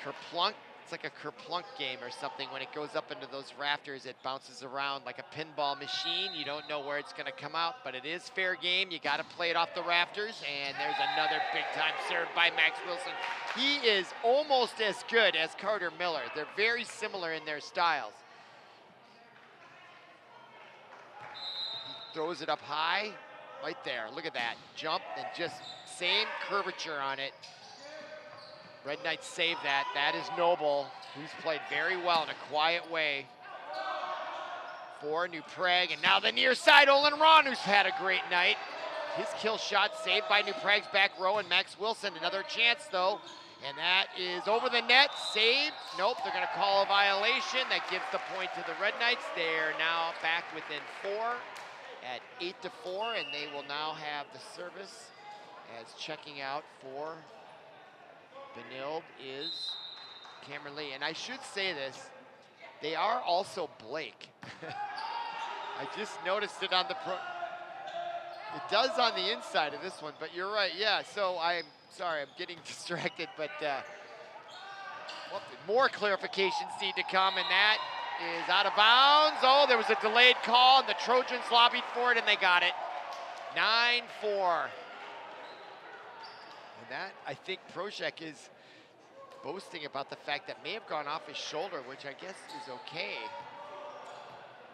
kerplunk. It's like a kerplunk game or something. When it goes up into those rafters, it bounces around like a pinball machine. You don't know where it's gonna come out, but it is fair game. You gotta play it off the rafters, and there's another big time serve by Max Wilson. He is almost as good as Carter Miller. They're very similar in their styles. He throws it up high, right there. Look at that, jump and just same curvature on it. Red Knights save that. That is Noble, who's played very well in a quiet way for New Prague. And now the near side, Olin Ron, who's had a great night. His kill shot saved by New Prague's back row, and Max Wilson, another chance though. And that is over the net, saved. Nope, they're gonna call a violation. That gives the point to the Red Knights. They're now back within 4 at 8-4, and they will now have the service as checking out for Benilde is Cameron Lee. And I should say this, they are also Blake. I just noticed it on the it does on the inside of this one, but you're right, yeah. So I'm sorry, I'm getting distracted, but more clarifications need to come, and that is out of bounds. Oh, there was a delayed call, and the Trojans lobbied for it, and they got it. 9-4. And that, I think Proshek is boasting about the fact that may have gone off his shoulder, which I guess is okay.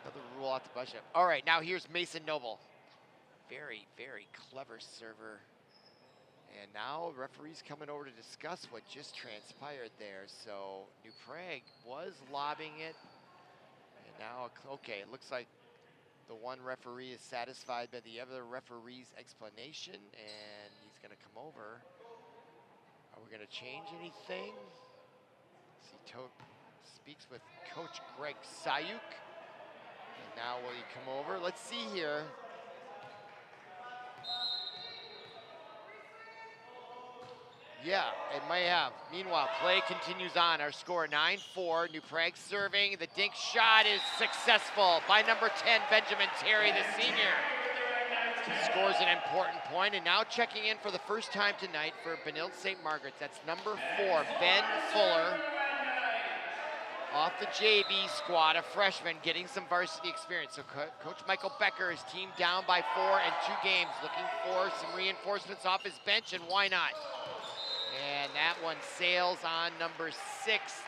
Another rule out the budget. All right, now here's Mason Noble. Very, very clever server. And now referee's coming over to discuss what just transpired there. So New Prague was lobbing it. And now, okay, it looks like the one referee is satisfied by the other referee's explanation, and he's gonna come over. Are we gonna change anything? See, speaks with Coach Greg Sayuk. And now will he come over? Let's see here. Yeah, it may have. Meanwhile, play continues on. Our score 9-4. New Prague serving. The dink shot is successful by number 10, Benjamin Terry, the senior. scores an important point, and now checking in for the first time tonight for Benilde-St. Margaret's. That's number 4, Ben Fuller, off the JV squad, a freshman getting some varsity experience. So Coach Michael Becker, his team down by 4 in 2 games, looking for some reinforcements off his bench, and why not? And that one sails on number 6.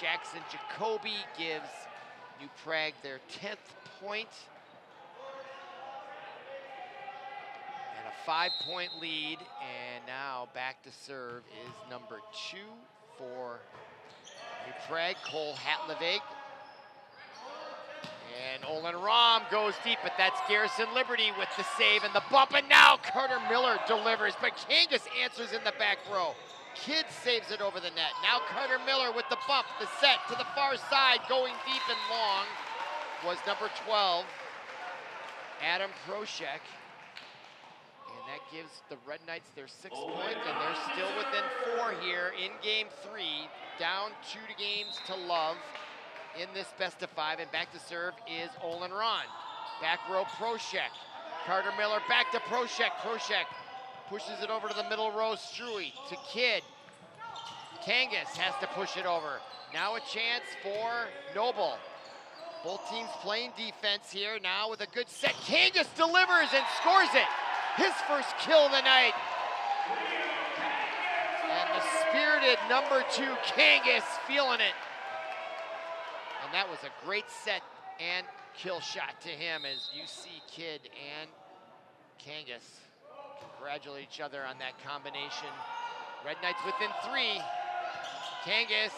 Jackson Jacoby gives New Prague their 10th point. And a 5-point lead, and now back to serve is number 2 for New Prague, Cole Hatlevig. And Olin Rahm goes deep, but that's Garrison Liberty with the save and the bump, and now Carter Miller delivers, but Kangas answers in the back row. Kidd saves it over the net. Now Carter Miller with the bump, the set to the far side, going deep and long was number 12, Adam Proshek. And that gives the Red Knights their 6th point, and they're still within 4 here in game 3, down 2 games to love in this best of 5, and back to serve is Olin Ron. Back row Proshek. Carter Miller back to Proshek. Proshek pushes it over to the middle row, Struy to Kidd. Kangas has to push it over. Now a chance for Noble. Both teams playing defense here, now with a good set. Kangas delivers and scores it. His first kill of the night. And the spirited number 2, Kangas, feeling it. And that was a great set and kill shot to him, as you see Kidd and Kangas congratulate each other on that combination. Red Knights within 3. Kangas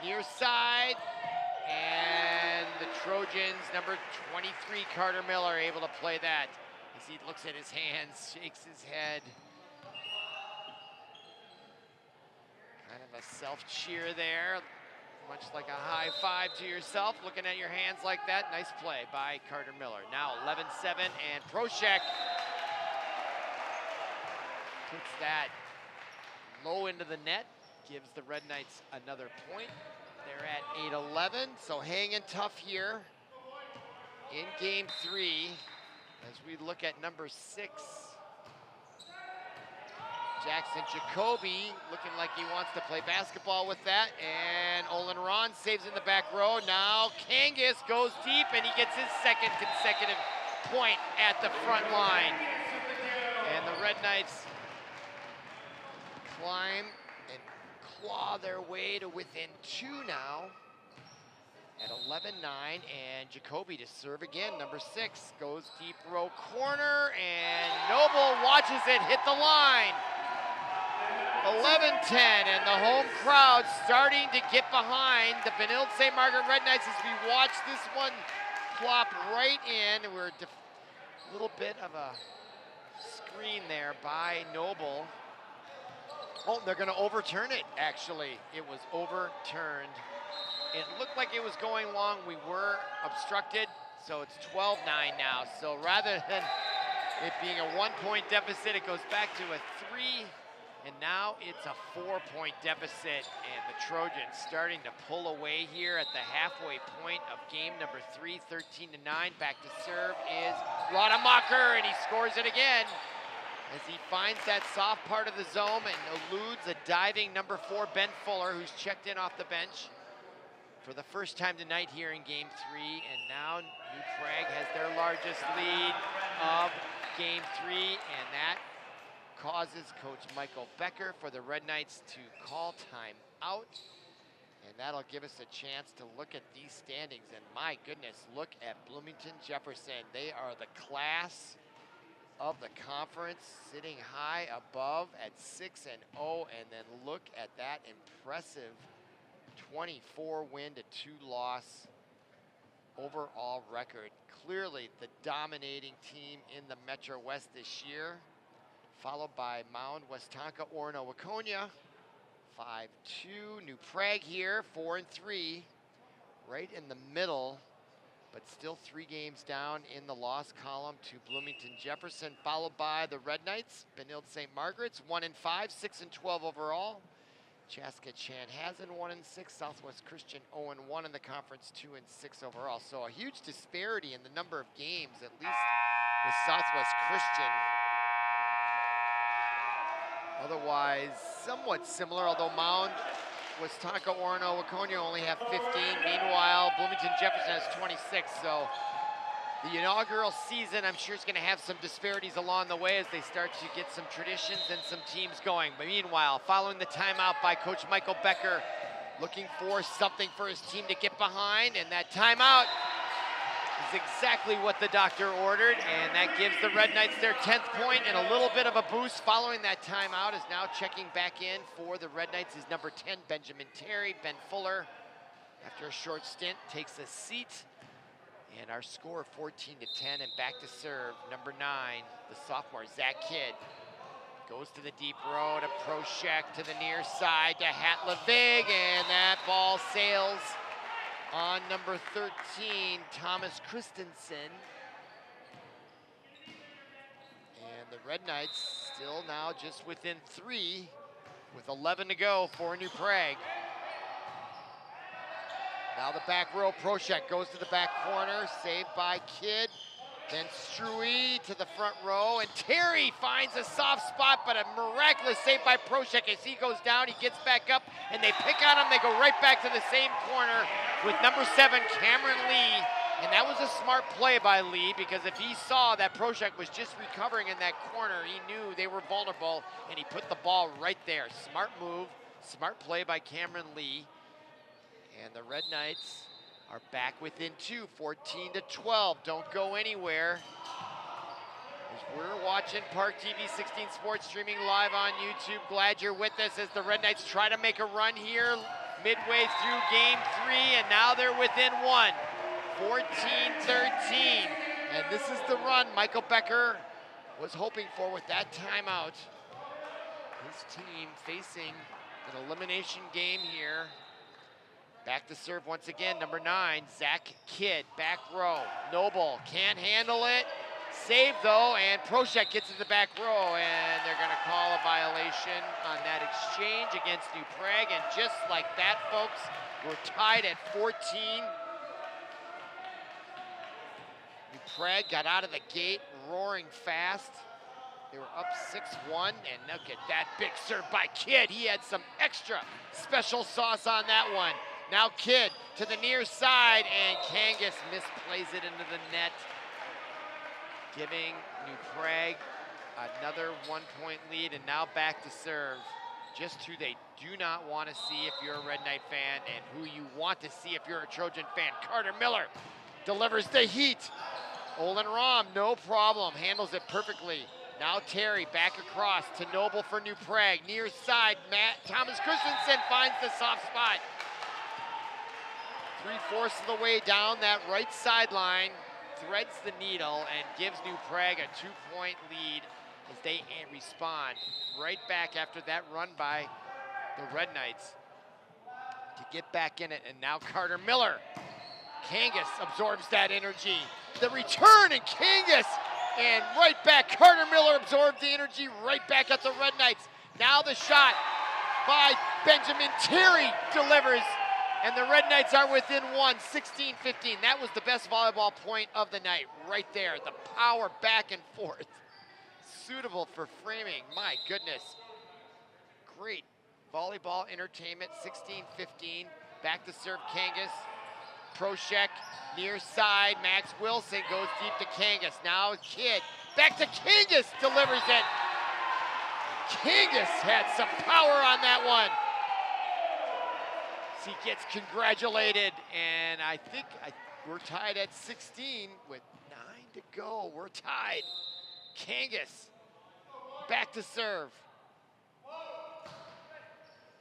near side, and the Trojans, number 23, Carter Miller, able to play that. As he looks at his hands, shakes his head. Kind of a self-cheer there, much like a high five to yourself, looking at your hands like that. Nice play by Carter Miller. Now 11-7, and Proshek puts that low into the net, gives the Red Knights another point. They're at 8-11, so hanging tough here in game 3 as we look at number 6. Jackson Jacoby looking like he wants to play basketball with that, and Olin Ron saves in the back row. Now Kangas goes deep, and he gets his 2nd consecutive point at the front line. And the Red Knights climb and claw their way to within 2 now at 11-9, and Jacoby to serve again. Number 6 goes deep row corner, and Noble watches it hit the line. 11-10, and the home crowd starting to get behind the Benilde-St. Margaret Red Knights as we watch this one plop right in. We're a little bit of a screen there by Noble. Oh, they're going to overturn it, actually. It was overturned. It looked like it was going long. We were obstructed, so it's 12-9 now. So rather than it being a 1-point deficit, it goes back to a 3, and now it's a 4-point deficit, and the Trojans starting to pull away here at the halfway point of game number 3, 13-9. Back to serve is Rademacher, and he scores it again as he finds that soft part of the zone and eludes a diving number 4, Ben Fuller, who's checked in off the bench for the first time tonight here in game 3. And now New Prague has their largest lead of game 3, and that causes Coach Michael Becker for the Red Knights to call time out. And that'll give us a chance to look at these standings. And my goodness, look at Bloomington Jefferson. They are the class of the conference, sitting high above at 6-0, and then look at that impressive 24 win to 2 loss overall record. Clearly the dominating team in the Metro West this year, followed by Mound, Westonka, Orono, Waconia, 5-2. New Prague here, 4-3, right in the middle, but still 3 games down in the loss column to Bloomington Jefferson, followed by the Red Knights, Benilde-St. Margaret's, 1-5, 6-12 overall. Chaska Chanhassen 1-6, Southwest Christian 0-1 in the conference, 2-6 overall. So a huge disparity in the number of games, at least with Southwest Christian. Otherwise, somewhat similar, although Mound, Westonka, Orono, Waconia only have 15. Meanwhile, Bloomington Jefferson has 26. So the inaugural season, I'm sure, is going to have some disparities along the way as they start to get some traditions and some teams going. But meanwhile, following the timeout by Coach Michael Becker, looking for something for his team to get behind, and that timeout is exactly what the doctor ordered, and that gives the Red Knights their 10th point and a little bit of a boost following that timeout. Is now checking back in for the Red Knights is number 10, Benjamin Terry. Ben Fuller, after a short stint, takes a seat. And our score 14-10, and back to serve, number 9, the sophomore, Zach Kidd. Goes to the deep row to Proshek, to the near side to Hatlevig, and that ball sails on number 13, Thomas Christensen. And the Red Knights still now just within 3 with 11 to go for New Prague. Now the back row, Proshek goes to the back corner, saved by Kidd. Then Struy to the front row, and Terry finds a soft spot, but a miraculous save by Proshek. As he goes down, he gets back up, and they pick on him. They go right back to the same corner with number 7, Cameron Lee. And that was a smart play by Lee, because if he saw that Proshek was just recovering in that corner, he knew they were vulnerable, and he put the ball right there. Smart move, smart play by Cameron Lee. And the Red Knights are back within 2, 14-12. Don't go anywhere. As we're watching ParkTV 16 Sports streaming live on YouTube. Glad you're with us as the Red Knights try to make a run here midway through game 3, and now they're within 1, 14-13. And this is the run Michael Becker was hoping for with that timeout. His team facing an elimination game here. Back to serve once again, number 9, Zach Kidd, back row. Noble can't handle it. Save though, and Proshek gets to the back row, and they're gonna call a violation on that exchange against New Prague. And just like that, folks, we're tied at 14. New Prague got out of the gate roaring fast. They were up 6-1, and look at that big serve by Kidd. He had some extra special sauce on that one. Now Kidd to the near side, and Kangas misplays it into the net, giving New Prague another 1-point lead, and now back to serve. Just who they do not want to see if you're a Red Knight fan, and who you want to see if you're a Trojan fan. Carter Miller delivers the heat. Olin Rahm, no problem, handles it perfectly. Now Terry back across to Noble for New Prague. Near side, Thomas Christensen finds the soft spot. 3/4 of the way down that right sideline, threads the needle and gives New Prague a 2-point lead as they respond right back after that run by the Red Knights to get back in it. And now Carter Miller. Kangas absorbs that energy. The return, and Kangas, and right back. Carter Miller absorbed the energy right back at the Red Knights. Now the shot by Benjamin Terry delivers. And the Red Knights are within 1, 16-15. That was the best volleyball point of the night, right there. The power back and forth. Suitable for framing, my goodness. Great volleyball entertainment, 16-15. Back to serve Kangas. Proshek, near side. Max Wilson goes deep to Kangas. Now Kidd, back to Kangas, delivers it. Kangas had some power on that one. He gets congratulated, and I think we're tied at 16 with 9 to go. We're tied. Kangas back to serve.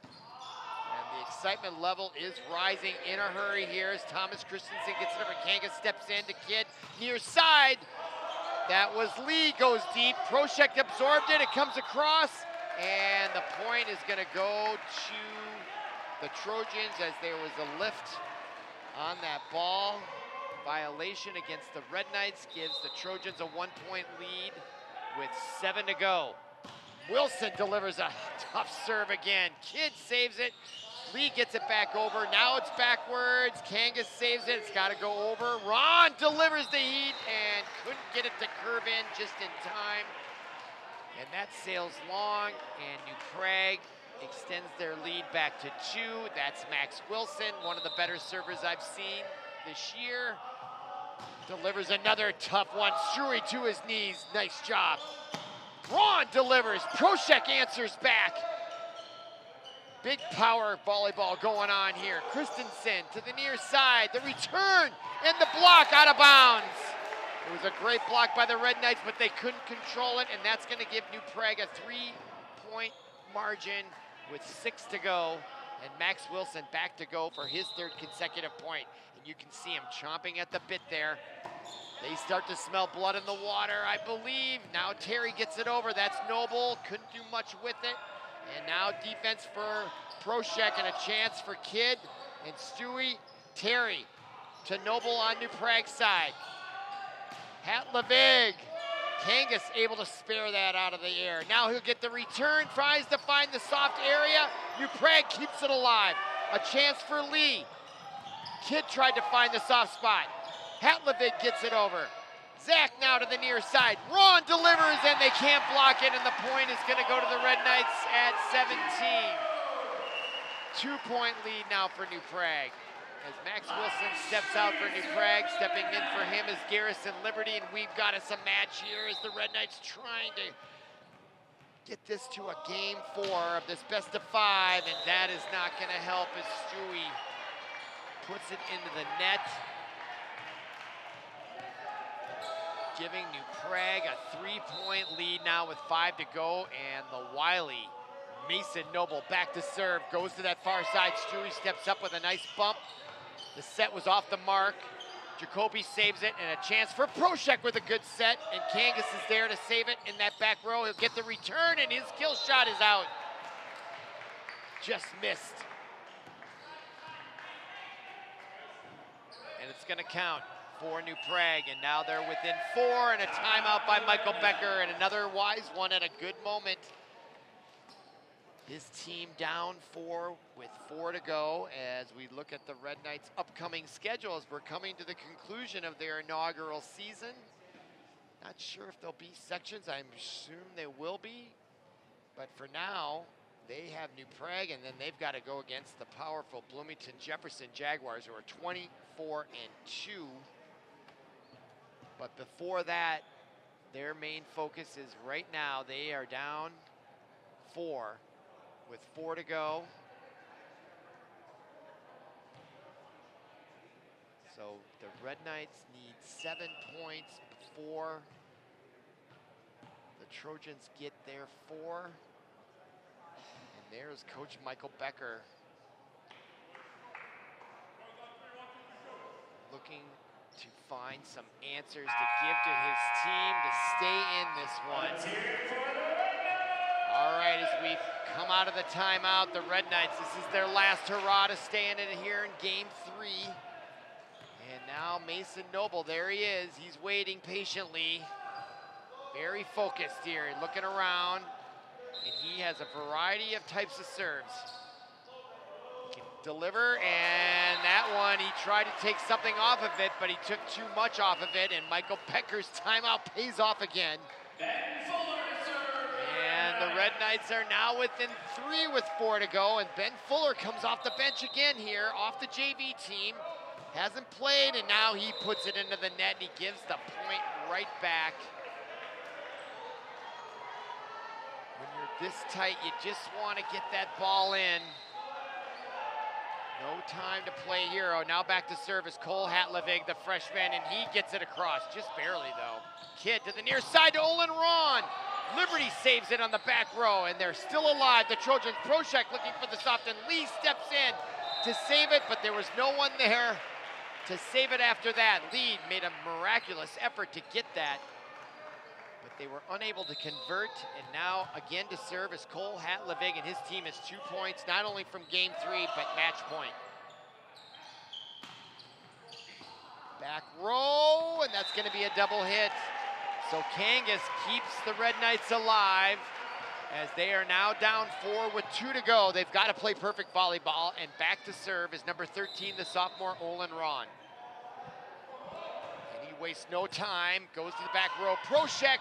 And the excitement level is rising in a hurry here as Thomas Christensen gets it over. Kangas steps in to Kidd, near side. That was Lee, goes deep. Proshek absorbed it, it comes across, and the point is gonna go to the Trojans as there was a lift on that ball. Violation against the Red Knights gives the Trojans a 1-point lead with 7 to go. Wilson delivers a tough serve again. Kidd saves it. Lee gets it back over. Now it's backwards. Kangas saves it. It's got to go over. Ron delivers the heat and couldn't get it to curve in just in time. And that sails long, and New Prague extends their lead back to 2. That's Max Wilson, one of the better servers I've seen this year. Delivers another tough one. Struy to his knees. Nice job. Ron delivers. Proshek answers back. Big power volleyball going on here. Christensen to the near side. The return and the block out of bounds. It was a great block by the Red Knights, but they couldn't control it, and that's going to give New Prague a 3-point margin with 6 to go. And Max Wilson back to go for his 3rd consecutive point. And you can see him chomping at the bit there. They start to smell blood in the water, I believe. Now Terry gets it over. That's Noble. Couldn't do much with it. And now defense for Proshek and a chance for Kidd and Stewie. Terry to Noble on New Prague's side. Hatlevig. Kangas able to spare that out of the air. Now he'll get the return, tries to find the soft area. New Prague keeps it alive. A chance for Lee. Kidd tried to find the soft spot. Hatlevig gets it over. Zach now to the near side. Ron delivers and they can't block it, and the point is going to go to the Red Knights at 17. 2-point lead now for New Prague. As Max Wilson steps out for New Prague, stepping in for him is Garrison Liberty, and we've got us a match here as the Red Knights trying to get this to a game 4 of this best of 5, and that is not going to help as Stewie puts it into the net, giving New Prague a 3-point lead now with 5 to go, and the wily Mason Noble back to serve, goes to that far side. Stewie steps up with a nice bump. The set was off the mark. Jacoby saves it, and a chance for Proshek with a good set, and Kangas is there to save it in that back row. He'll get the return, and his kill shot is out. Just missed. And it's gonna count for New Prague, and now they're within 4, and a timeout by Michael Becker, and another wise one at a good moment. His team down 4 with 4 to go as we look at the Red Knights' upcoming schedule as we're coming to the conclusion of their inaugural season. Not sure if there'll be sections. I assume they will be. But for now, they have New Prague, and then they've got to go against the powerful Bloomington Jefferson Jaguars, who are 24-2. But before that, their main focus is right now, they are down 4 with 4 to go. So the Red Knights need 7 points before the Trojans get their 4. And there's Coach Michael Becker looking to find some answers to give to his team to stay in this one. All right, as we come out of the timeout, the Red Knights, this is their last hurrah to stay in it here in game 3. And now Mason Noble, there he is. He's waiting patiently. Very focused here, looking around. And he has a variety of types of serves. He can deliver, and that one, he tried to take something off of it, but he took too much off of it, and Michael Becker's timeout pays off again. The Red Knights are now within 3 with 4 to go, and Ben Fuller comes off the bench again here, off the JV team. Hasn't played, and now he puts it into the net, and he gives the point right back. When you're this tight, you just want to get that ball in. No time to play here. Oh, now back to service. Cole Hatlevig, the freshman, and he gets it across, just barely though. Kidd to the near side to Olin Ron. Liberty saves it on the back row, and they're still alive. The Trojans, Proshek looking for the soft, and Lee steps in to save it, but there was no one there to save it after that. Lee made a miraculous effort to get that, but they were unable to convert, and now again to serve is Cole Hatlevig, and his team has 2 points, not only from game 3, but match point. Back row, and that's gonna be a double hit. So Kangas keeps the Red Knights alive. as they are now down 4 with 2 to go. They've got to play perfect volleyball, and back to serve is number 13, the sophomore Olin Ron. And he wastes no time, goes to the back row. Proshek.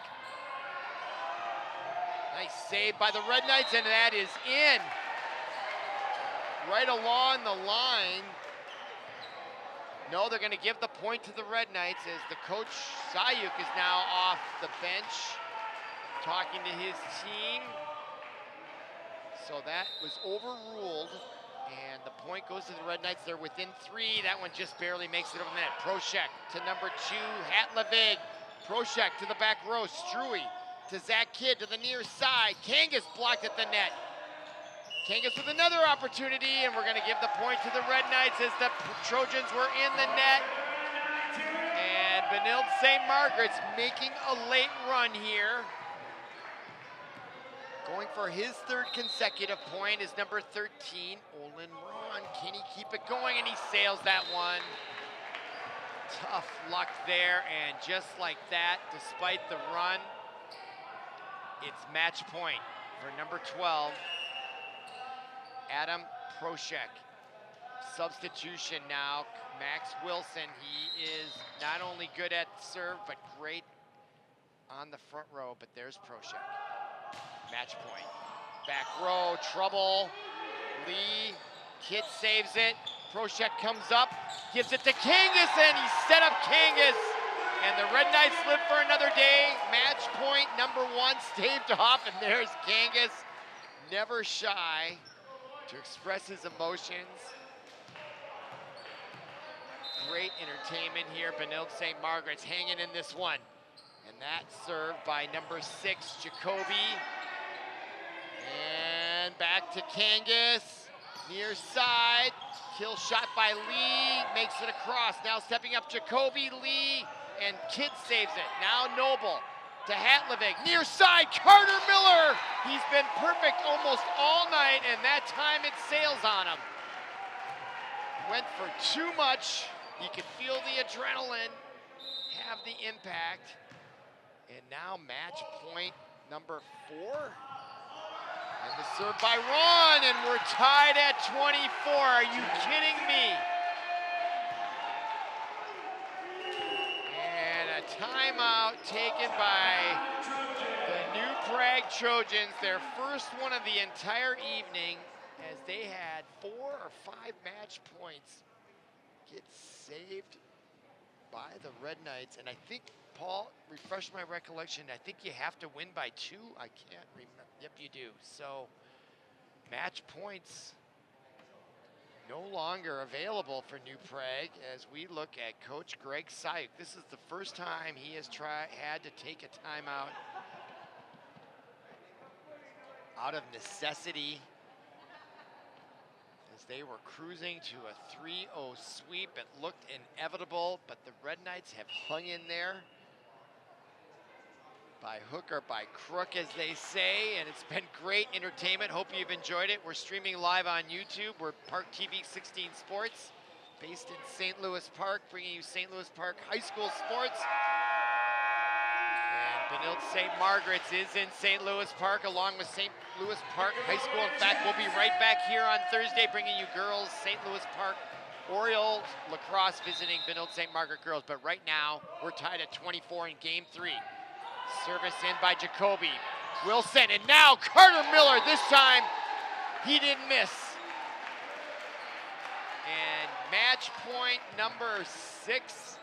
Nice save by the Red Knights, and that is in. Right along the line. No, they're going to give the point to the Red Knights as the coach, Sayuk, is now off the bench talking to his team. So that was overruled, and the point goes to the Red Knights. They're within 3. That one just barely makes it over the net. Proshek to number 2, Hatlevig. Proshek to the back row. Struy to Zach Kidd to the near side. Kangas blocked at the net. Kangas with another opportunity, and we're going to give the point to the Red Knights as the Trojans were in the net. And Benilde-St. Margaret's making a late run here. Going for his 3rd consecutive point is number 13, Olin Ron. Can he keep it going? And he sails that one. Tough luck there, and just like that, despite the run, it's match point for number 12. Adam Proshek. Substitution now, Max Wilson. He is not only good at serve, but great on the front row, but there's Proshek. Match point. Back row, trouble. Lee, Kidd saves it. Proshek comes up, gives it to Kangas, and he set up Kangas. And the Red Knights live for another day. Match point number 1 staved off, and there's Kangas. Never shy to express his emotions. Great entertainment here. Benilde-St. Margaret's hanging in this one. And that's served by number 6, Jacoby. And back to Kangas. Near side. Kill shot by Lee. Makes it across. Now stepping up Jacoby, Lee, and Kidd saves it. Now Noble to Hatlevig. Near side, Carter Miller. He's been perfect almost all night, and that time it sails on him. Went for too much. You could feel the adrenaline have the impact. And now match point number 4. And the serve by Ron, and we're tied at 24. Are you kidding me? And a timeout taken by the New Prague Trojans, their first one of the entire evening, as they had 4 or 5 match points get saved by the Red Knights. And I think, Paul, refresh my recollection, I think you have to win by 2. I can't remember. Yep, you do. So match points no longer available for New Prague as we look at Coach Greg Sayuk. This is the first time he has had to take a timeout out of necessity, as they were cruising to a 3-0 sweep. It looked inevitable, but the Red Knights have hung in there by hook or by crook, as they say, and it's been great entertainment. Hope you've enjoyed it. We're streaming live on YouTube. We're ParkTV 16 Sports, based in St. Louis Park, bringing you St. Louis Park High School sports. And Benilde-St. Margaret's is in St. Louis Park, along with St. Louis Park High School. In fact, we'll be right back here on Thursday, bringing you girls St. Louis Park Orioles lacrosse visiting Benilde-St. Margaret girls. But right now, we're tied at 24 in Game 3. Service in by Jacoby. Wilson, and now Carter Miller. This time, he didn't miss. And match point number 6,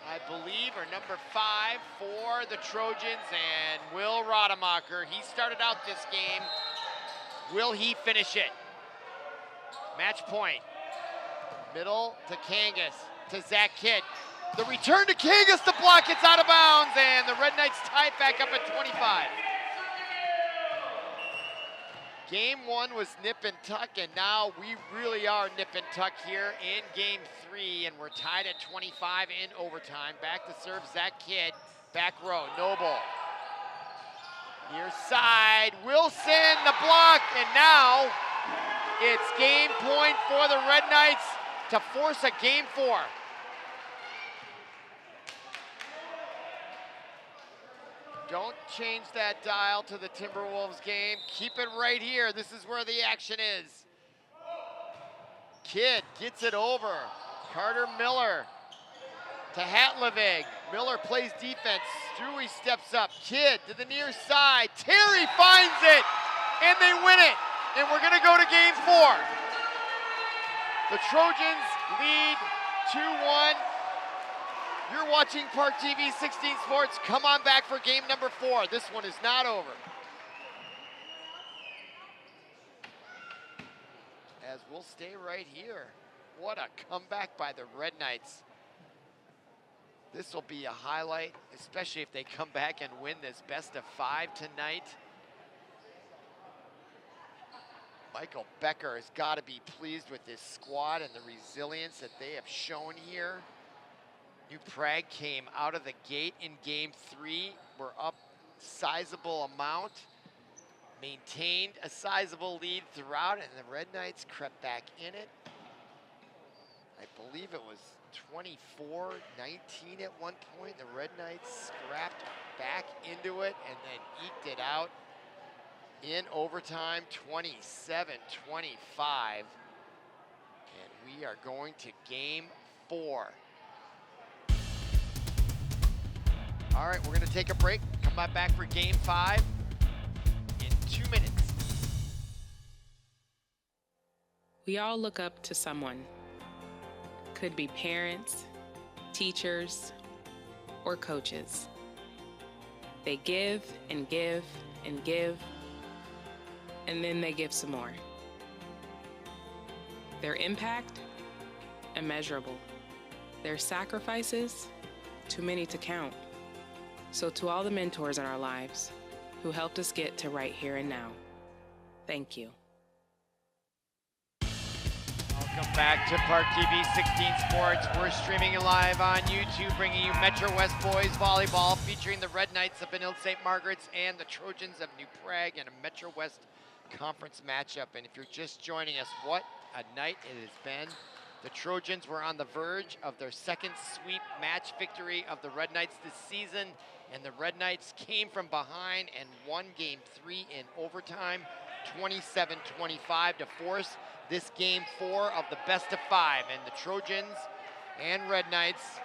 I believe, or number 5 for the Trojans, and Will Rademacher. He started out this game. Will he finish it? Match point. Middle to Kangas, to Zach Kidd. The return to Kangas, the block gets out of bounds, and the Red Knights tie it back up at 25. Game 1 was nip and tuck, and now we really are nip and tuck here in Game 3, and we're tied at 25 in overtime. Back to serve, Zach Kidd, back row, Noble. Near side, Wilson, the block, and now it's game point for the Red Knights to force a Game 4. Don't change that dial to the Timberwolves game. Keep it right here. This is where the action is. Kidd gets it over. Carter Miller to Hatlevig. Miller plays defense. Stewie steps up. Kidd to the near side. Terry finds it, and they win it. And we're going to go to game 4. The Trojans lead 2-1. You're watching ParkTV 16 Sports. Come on back for game number 4. This one is not over. As we'll stay right here. What a comeback by the Red Knights. This will be a highlight, especially if they come back and win this best of 5 tonight. Michael Becker has got to be pleased with this squad and the resilience that they have shown here. New Prague came out of the gate in game 3. We're up sizable amount, maintained a sizable lead throughout, and the Red Knights crept back in it. I believe it was 24-19 at one point. The Red Knights scrapped back into it and then eked it out in overtime, 27-25. And we are going to game 4. All right, we're gonna take a break. Come back for game 5 in 2 minutes. We all look up to someone. Could be parents, teachers, or coaches. They give and give and give, and then they give some more. Their impact, immeasurable. Their sacrifices, too many to count. So to all the mentors in our lives who helped us get to right here and now, thank you. Welcome back to ParkTV 16 Sports. We're streaming live on YouTube, bringing you Metro West Boys Volleyball, featuring the Red Knights of Benilde-St. Margaret's and the Trojans of New Prague in a Metro West Conference matchup. And if you're just joining us, what a night it has been. The Trojans were on the verge of their second sweep match victory of the Red Knights this season, and the Red Knights came from behind and won game 3 in overtime, 27-25, to force this game 4 of the best of 5. And the Trojans and Red Knights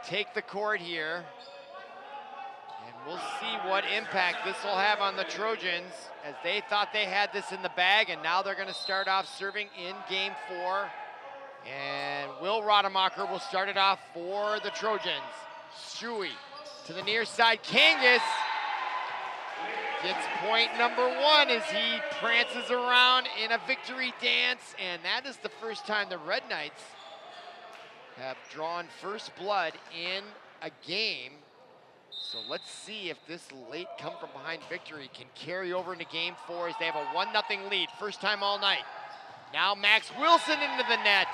take the court here, and we'll see what impact this will have on the Trojans, as they thought they had this in the bag, and now they're going to start off serving in game 4. And Will Rademacher will start it off for the Trojans. Stewie to the near side. Kangas gets point number 1 as he prances around in a victory dance. And that is the first time the Red Knights have drawn first blood in a game. So let's see if this late come from behind victory can carry over into game 4 as they have a 1-0 lead. First time all night. Now Max Wilson into the net.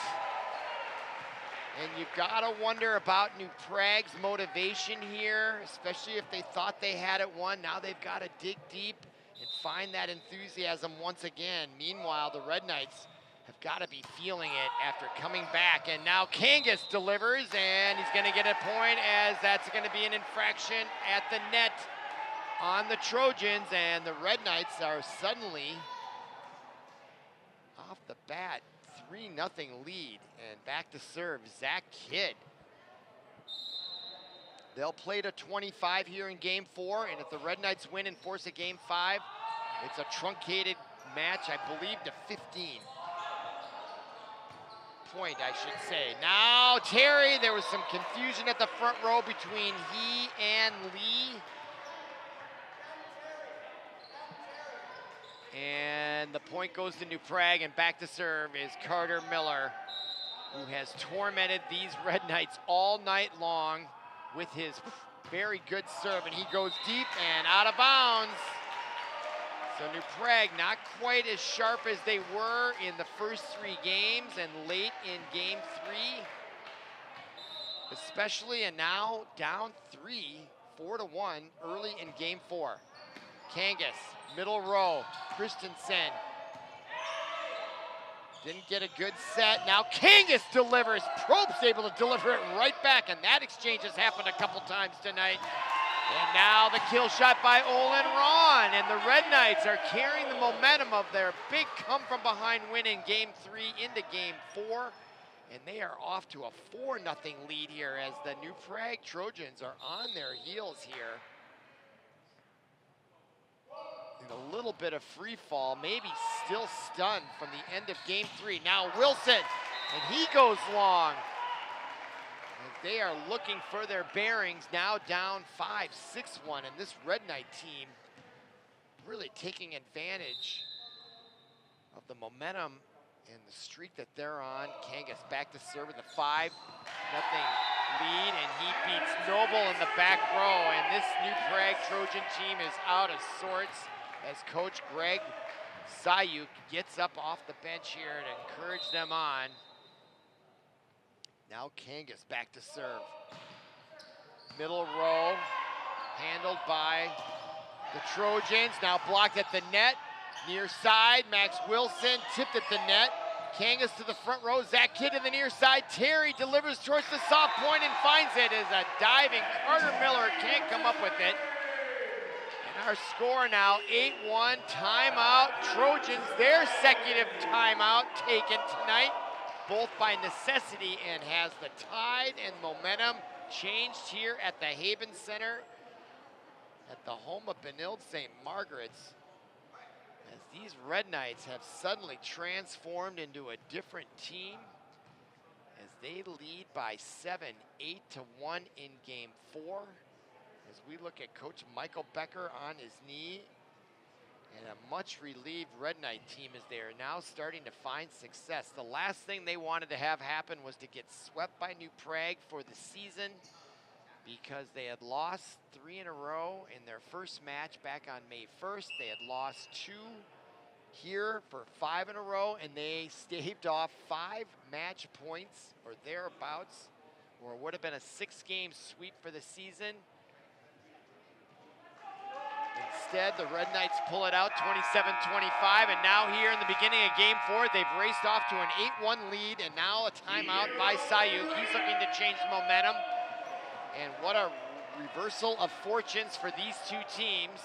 And you've got to wonder about New Prague's motivation here, especially if they thought they had it won. Now they've got to dig deep and find that enthusiasm once again. Meanwhile, the Red Knights have got to be feeling it after coming back. And now Kangas delivers, and he's going to get a point, as that's going to be an infraction at the net on the Trojans. And the Red Knights are suddenly off the bat, 3-0 lead, and back to serve Zach Kidd. They'll play to 25 here in game 4, and if the Red Knights win and force a game 5, it's a truncated match, I believe, to 15. Point, I should say. Now Terry, there was some confusion at the front row between he and Lee. And the point goes to New Prague, and back to serve is Carter Miller, who has tormented these Red Knights all night long with his very good serve, and he goes deep and out of bounds. So New Prague not quite as sharp as they were in the first 3 games and late in game 3, especially, and now down 4-1 early in game 4. Kangas, middle row, Christensen didn't get a good set. Now Kangas delivers. Probe's able to deliver it right back, and that exchange has happened a couple times tonight. And now the kill shot by Olin Ron, and the Red Knights are carrying the momentum of their big come-from-behind win in Game 3 into Game 4, and they are off to a 4-0 lead here as the New Prague Trojans are on their heels here. And a little bit of free fall, maybe still stunned from the end of Game 3. Now Wilson, and he goes long. They are looking for their bearings, now down 5-6-1, and this Red Knight team really taking advantage of the momentum and the streak that they're on. Kangas back to serve in the 5-0 lead, and he beats Noble in the back row, and this New Prague Trojan team is out of sorts as Coach Greg Sayuk gets up off the bench here to encourage them on. Now Kangas back to serve. Middle row, handled by the Trojans. Now blocked at the net. Near side, Max Wilson tipped at the net. Kangas to the front row. Zach Kidd to the near side. Terry delivers towards the soft point and finds it as a diving Carter Miller can't come up with it. And our score now, 8-1, timeout. Trojans, their second timeout taken tonight, both by necessity, and has the tide and momentum changed here at the Haven Center at the home of Benilde-St. Margaret's, as these Red Knights have suddenly transformed into a different team as they lead by 7, 8-1 in Game 4. As we look at Coach Michael Becker on his knee, and a much relieved Red Knight team as they are now starting to find success. The last thing they wanted to have happen was to get swept by New Prague for the season, because they had lost 3 in a row in their first match back on May 1st. They had lost 2 here for 5 in a row, and they staved off 5 match points or thereabouts, or it would have been a 6-game sweep for the season. Instead, the Red Knights pull it out 27-25, and now here in the beginning of Game 4, they've raced off to an 8-1 lead, and now a timeout by Sayuk. He's looking to change the momentum, and what a reversal of fortunes for these two teams.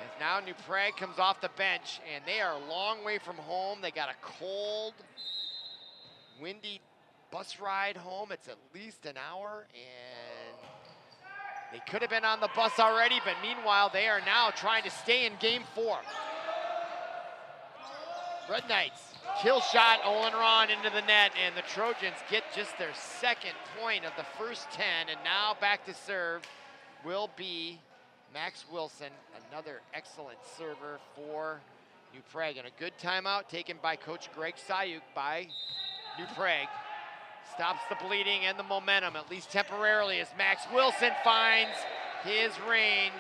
As now New Prague comes off the bench, and they are a long way from home. They got a cold, windy bus ride home. It's at least an hour, and they could have been on the bus already, but meanwhile, they are now trying to stay in Game 4. Red Knights, kill shot, Olin Ron into the net, and the Trojans get just their second point of the first 10, and now back to serve will be Max Wilson, another excellent server for New Prague. And a good timeout taken by Coach Greg Sayuk by New Prague. Stops the bleeding and the momentum, at least temporarily, as Max Wilson finds his range.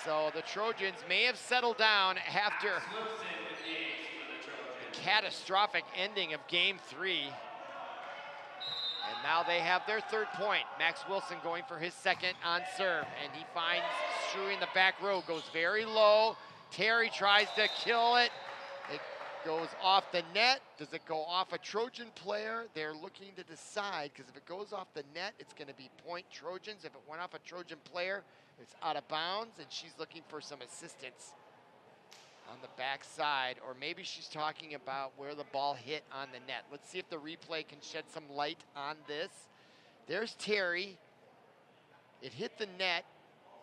So the Trojans may have settled down after the catastrophic ending of Game 3. And now they have their third point. Max Wilson going for his second on serve, and he finds Struy in the back row, goes very low. Terry tries to kill it. It goes off the net. Does it go off a Trojan player? They're looking to decide, because if it goes off the net, it's going to be point Trojans. If it went off a Trojan player, it's out of bounds, and she's looking for some assistance on the back side, or maybe she's talking about where the ball hit on the net. Let's see if the replay can shed some light on this. There's Terry. It hit the net,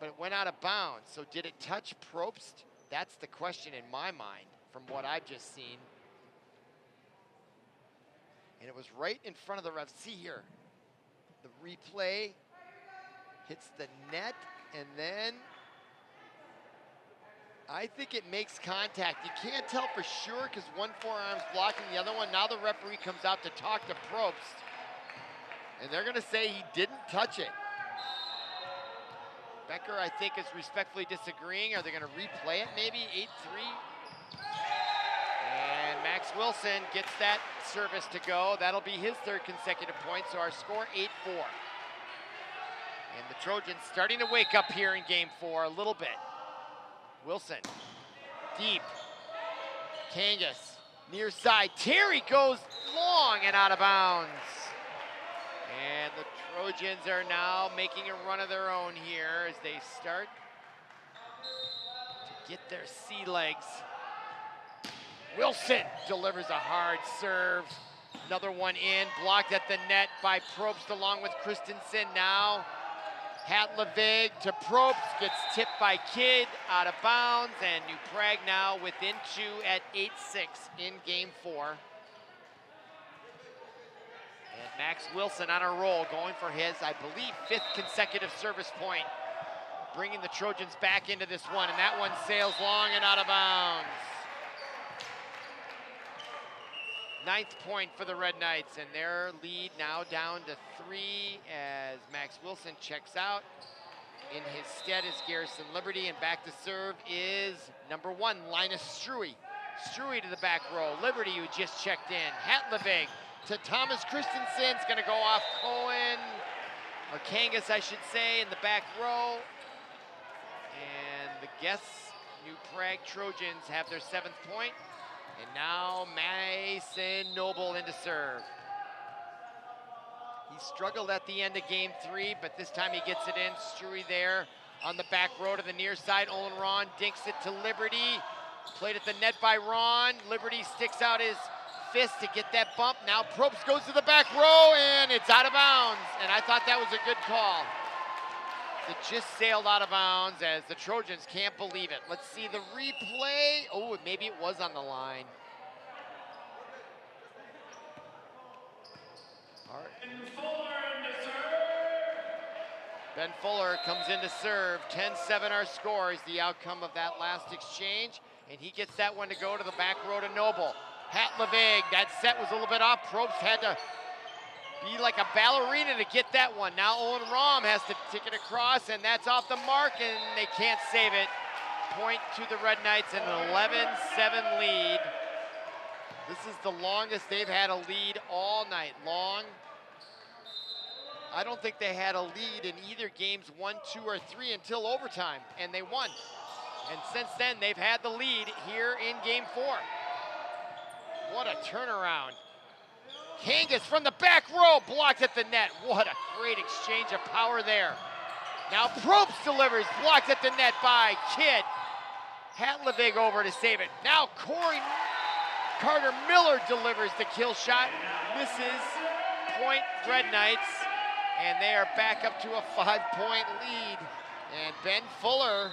but it went out of bounds. So did it touch Probst? That's the question in my mind from what I've just seen. And it was right in front of the ref. See here, the replay hits the net, and then I think it makes contact. You can't tell for sure because one forearm's blocking the other one. Now the referee comes out to talk to Probst, and they're gonna say he didn't touch it. Becker, I think, is respectfully disagreeing. Are they gonna replay it maybe? 8-3. And Max Wilson gets that service to go. That'll be his third consecutive point, so our score 8-4. And the Trojans starting to wake up here in Game 4 a little bit. Wilson, deep. Kangas, near side. Terry goes long and out of bounds. And the Trojans are now making a run of their own here as they start to get their sea legs. Wilson delivers a hard serve. Another one in, blocked at the net by Probst along with Christensen. Now Hatlevig to Probst, gets tipped by Kidd, out of bounds, and New Prague now within 2 at 8-6 in game 4. And Max Wilson on a roll, going for his, I believe, 5th consecutive service point, bringing the Trojans back into this one, and that one sails long and out of bounds. 9th point for the Red Knights, and their lead now down to 3 as Max Wilson checks out. In his stead is Garrison Liberty, and back to serve is number 1, Linus Struy. Struy to the back row. Liberty, who just checked in. Hatlevig to Thomas Christensen's gonna go off Cohen, or Kangas, I should say, in the back row. And the guests, New Prague Trojans, have their 7th point. And now Mason Noble into serve. He struggled at the end of game 3, but this time he gets it in. Struy there on the back row to the near side. Olin Ron dinks it to Liberty. Played at the net by Ron. Liberty sticks out his fist to get that bump. Now Probst goes to the back row, and it's out of bounds. And I thought that was a good call. It just sailed out of bounds as the Trojans can't believe it. Let's see the replay. Oh, maybe it was on the line. All right. Ben Fuller comes in to serve. 10-7 our score is the outcome of that last exchange. And he gets that one to go to the back row to Noble. Hatlevig, that set was a little bit off. Probst had to be like a ballerina to get that one. Now Owen Rahm has to tick it across, and that's off the mark, and they can't save it. Point to the Red Knights, and an 11-7 lead. This is the longest they've had a lead all night long. I don't think they had a lead in either games 1, 2, or 3 until overtime, and they won. And since then, they've had the lead here in game 4. What a turnaround. Kangas from the back row, blocked at the net. What a great exchange of power there. Now Probst delivers, blocked at the net by Kidd. Hatlevig over to save it. Now Carter Miller delivers the kill shot. Misses. Point Red Knights. And they are back up to a 5-point lead. And Ben Fuller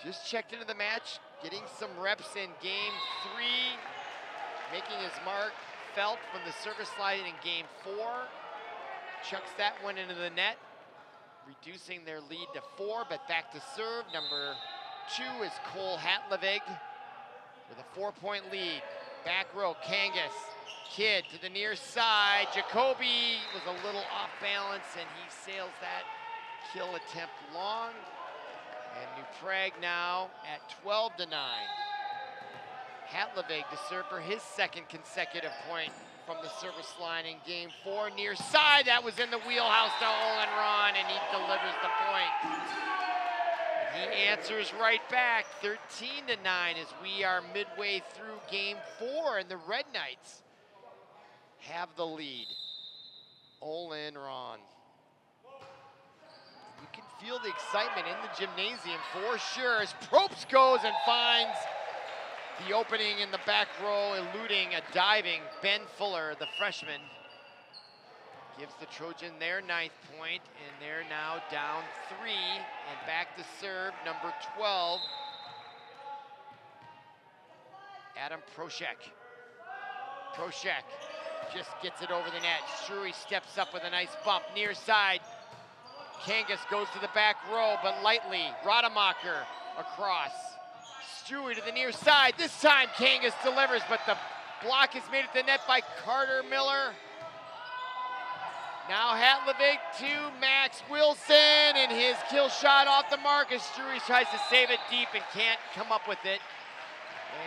just checked into the match, getting some reps in game 3, making his mark felt from the service line in game 4. Chucks that one into the net, reducing their lead to 4, but back to serve. Number 2 is Cole Hatlevig with a 4-point lead. Back row, Kangas. Kidd to the near side. Jacoby was a little off balance, and he sails that kill attempt long. And New Prague now at 12-9. Hatlevig to serve for his 2nd consecutive point from the service line in game 4. Near side, that was in the wheelhouse to Olin Ron, and he delivers the point. He answers right back, 13-9 as we are midway through game 4, and the Red Knights have the lead. Olin Ron. You can feel the excitement in the gymnasium for sure as Probst goes and finds the opening in the back row, eluding a diving Ben Fuller, the freshman. Gives the Trojan their 9th point, and they're now down 3, and back to serve, number 12, Adam Proshek. Proshek just gets it over the net. Struy steps up with a nice bump, near side. Kangas goes to the back row, but lightly. Rademacher across. Struy to the near side. This time Kangas delivers, but the block is made at the net by Carter Miller. Now Hatlevig to Max Wilson, and his kill shot off the mark as Struy tries to save it deep and can't come up with it.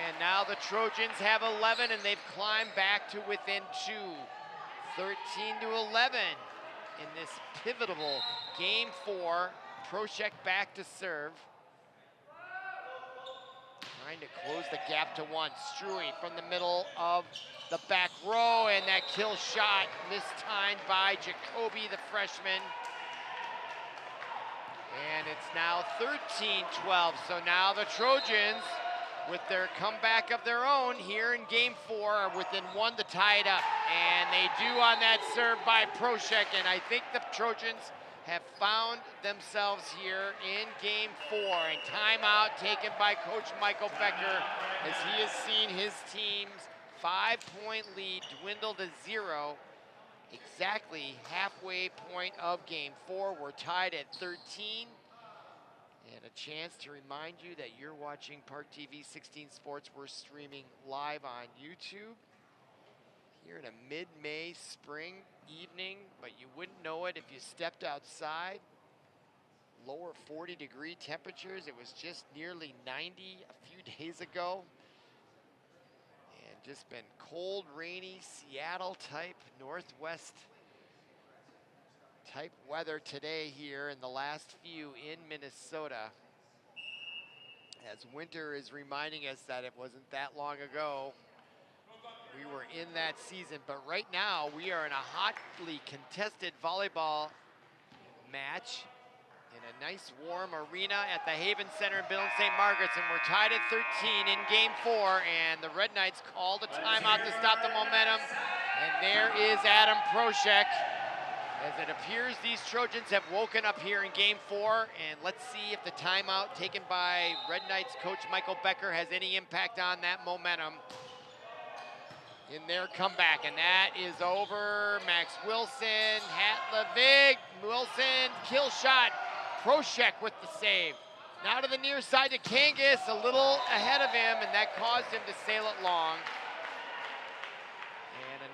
And now the Trojans have 11, and they've climbed back to within 2. 13-11 in this pivotal game 4. Proshek back to serve. trying to close the gap to one. Struy from the middle of the back row, and that kill shot mistimed by Jacoby, the freshman. And it's now 13-12, so now the Trojans, with their comeback of their own here in game 4, are within 1 to tie it up. And they do on that serve by Proshek, and I think the Trojans have found themselves here in game 4. And timeout taken by Coach Michael Becker, as he has seen his team's 5-point lead dwindle to 0. Exactly halfway point of game 4. We're tied at 13. And a chance to remind you that you're watching ParkTV 16 Sports. We're streaming live on YouTube here in a mid-May spring evening, but you wouldn't know it if you stepped outside. Lower 40-degree temperatures. It was just nearly 90 a few days ago. And just been cold, rainy, Seattle-type, Northwest type weather today here in the last few in Minnesota, as winter is reminding us that it wasn't that long ago we were in that season. But right now we are in a hotly contested volleyball match in a nice warm arena at the Haven Center in Benilde-St. Margaret's, and we're tied at 13 in game 4, and the Red Knights called a timeout to stop the momentum. And there is Adam Proshek, as it appears these Trojans have woken up here in game 4, and let's see if the timeout taken by Red Knights coach Michael Becker has any impact on that momentum in their comeback. And that is over. Max Wilson, Hatlevig, Wilson, kill shot. Proshek with the save. Now to the near side to Kangas, a little ahead of him, and that caused him to sail it long.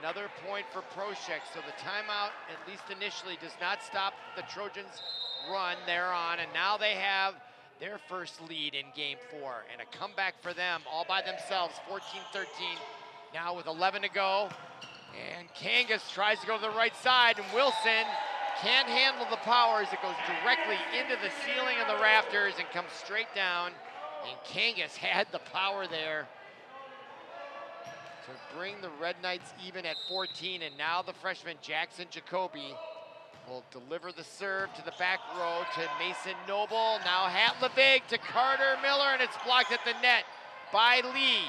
Another point for Proshek, so the timeout, at least initially, does not stop the Trojans' run they're on, and now they have their first lead in game 4, and a comeback for them all by themselves, 14-13, now with 11 to go, and Kangas tries to go to the right side, and Wilson can't handle the power as it goes directly into the ceiling of the rafters and comes straight down, and Kangas had the power there to bring the Red Knights even at 14, and now the freshman Jackson Jacoby will deliver the serve to the back row to Mason Noble. Now Hatlevig to Carter Miller, and it's blocked at the net by Lee.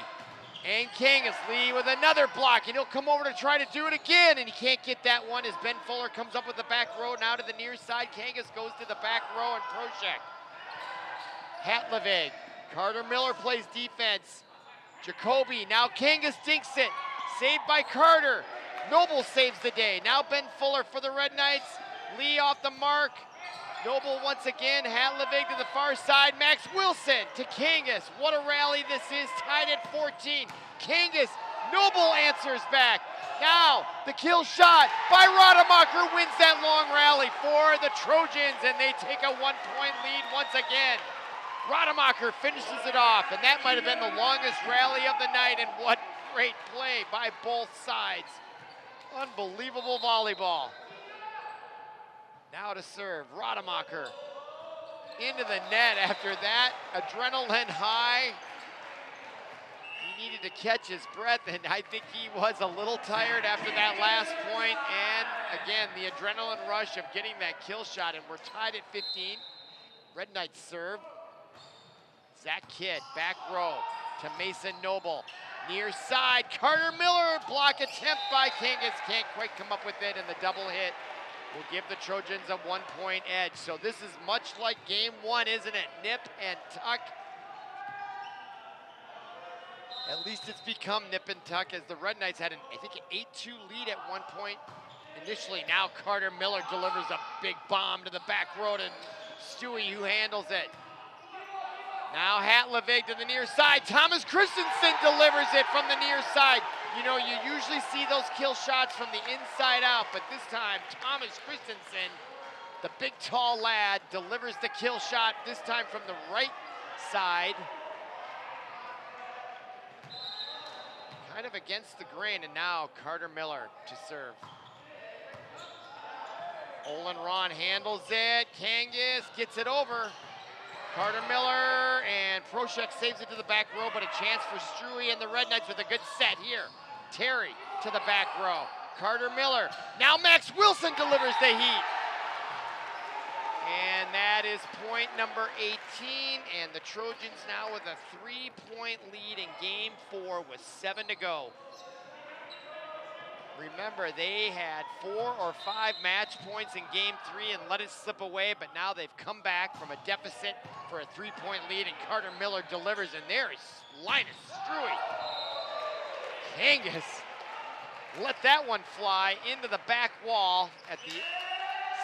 And Kangas, Lee with another block, and he'll come over to try to do it again, and he can't get that one as Ben Fuller comes up with the back row. Now to the near side, Kangas goes to the back row, and Proshek. Hatlevig, Carter Miller plays defense. Jacoby, now Kangas dinks it. Saved by Carter. Noble saves the day. Now Ben Fuller for the Red Knights. Lee off the mark. Noble once again. Hatlevig to the far side. Max Wilson to Kangas. What a rally this is. Tied at 14. Kangas. Noble answers back. Now the kill shot by Rademacher wins that long rally for the Trojans, and they take a 1-point lead once again. Rademacher finishes it off, and that might have been the longest rally of the night, and what great play by both sides. Unbelievable volleyball. Now to serve, Rademacher into the net after that, adrenaline high. He needed to catch his breath, and I think he was a little tired after that last point, and again, the adrenaline rush of getting that kill shot, and we're tied at 15. Red Knights serve. Zach Kidd, back row to Mason Noble. Near side, Carter Miller, block attempt by Kangas. Can't quite come up with it, and the double hit will give the Trojans a 1-point edge. So this is much like game 1, isn't it? Nip and tuck. At least it's become nip and tuck, as the Red Knights had I think an 8-2 lead at one point initially. Now Carter Miller delivers a big bomb to the back row to Stewie, who handles it. Now Hatlevig to the near side. Thomas Christensen delivers it from the near side. You know, you usually see those kill shots from the inside out, but this time Thomas Christensen, the big tall lad, delivers the kill shot, this time from the right side. Kind of against the grain, and now Carter Miller to serve. Olin Ron handles it. Kangas gets it over. Carter Miller, and Proshek saves it to the back row, but a chance for Struy and the Red Knights with a good set here. Terry to the back row. Carter Miller. Now Max Wilson delivers the heat. And that is point number 18, and the Trojans now with a 3-point lead in game 4 with 7 to go. Remember, they had 4 or 5 match points in game 3 and let it slip away, but now they've come back from a deficit for a 3-point lead, and Carter Miller delivers, and there's Linus Struy. Kangas let that one fly into the back wall at the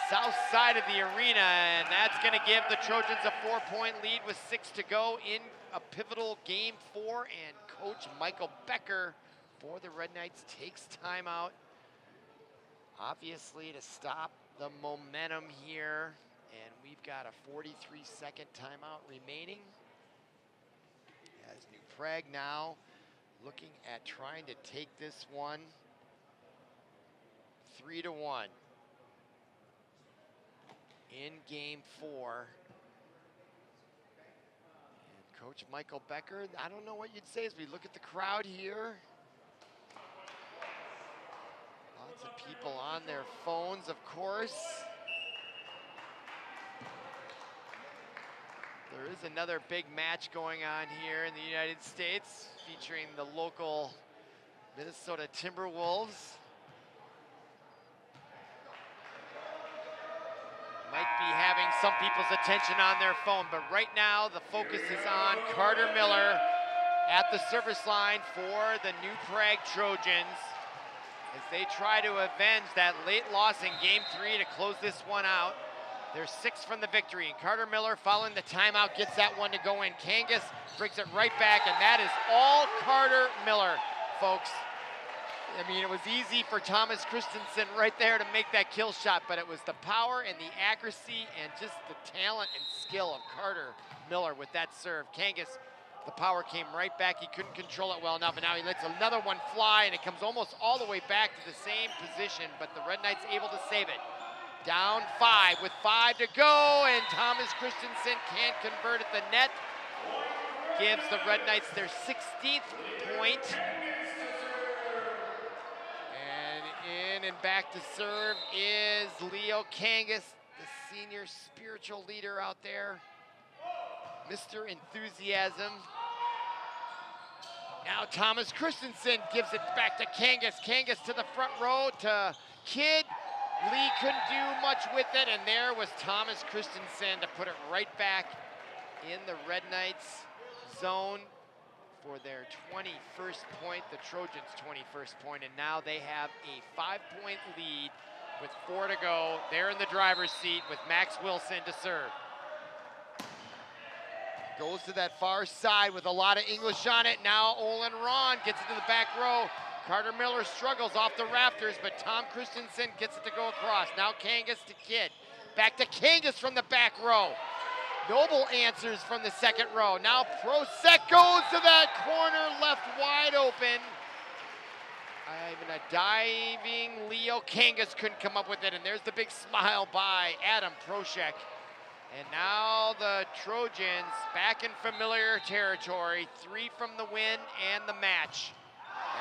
south side of the arena, and that's going to give the Trojans a 4-point lead with 6 to go in a pivotal game 4, and Coach Michael Becker for the Red Knights takes timeout, obviously to stop the momentum here, and we've got a 43-second timeout remaining as New Prague now looking at trying to take this one 3-1 in game 4. And Coach Michael Becker, I don't know what you'd say as we look at the crowd here. Lots of people on their phones, of course. There is another big match going on here in the United States featuring the local Minnesota Timberwolves. Might be having some people's attention on their phone, but right now the focus is on Carter Miller at the service line for the New Prague Trojans as they try to avenge that late loss in game 3 to close this one out. There's 6 from the victory, and Carter Miller, following the timeout, gets that one to go in. Kangas brings it right back, and that is all Carter Miller, folks. I mean, it was easy for Thomas Christensen right there to make that kill shot, but it was the power and the accuracy and just the talent and skill of Carter Miller with that serve. Kangas, the power came right back. He couldn't control it well enough, and now he lets another one fly, and it comes almost all the way back to the same position, but the Red Knights able to save it. Down 5 with 5 to go, and Thomas Christensen can't convert at the net. Gives the Red Knights their 16th point. And in and back to serve is Leo Kangas, the senior spiritual leader out there. Mr. Enthusiasm. Now Thomas Christensen gives it back to Kangas. Kangas to the front row to Kidd. Lee couldn't do much with it, and there was Thomas Christensen to put it right back in the Red Knights zone for their 21st point, the Trojans' 21st point, and now they have a 5-point lead with 4 to go. They're in the driver's seat with Max Wilson to serve. Goes to that far side with a lot of English on it. Now Olin Ron gets it to the back row. Carter Miller struggles off the rafters, but Tom Christensen gets it to go across. Now Kangas to Kidd. Back to Kangas from the back row. Noble answers from the second row. Now Proshek goes to that corner left wide open. Even a diving Leo Kangas couldn't come up with it, and there's the big smile by Adam Proshek. And now the Trojans back in familiar territory. 3 from the win and the match.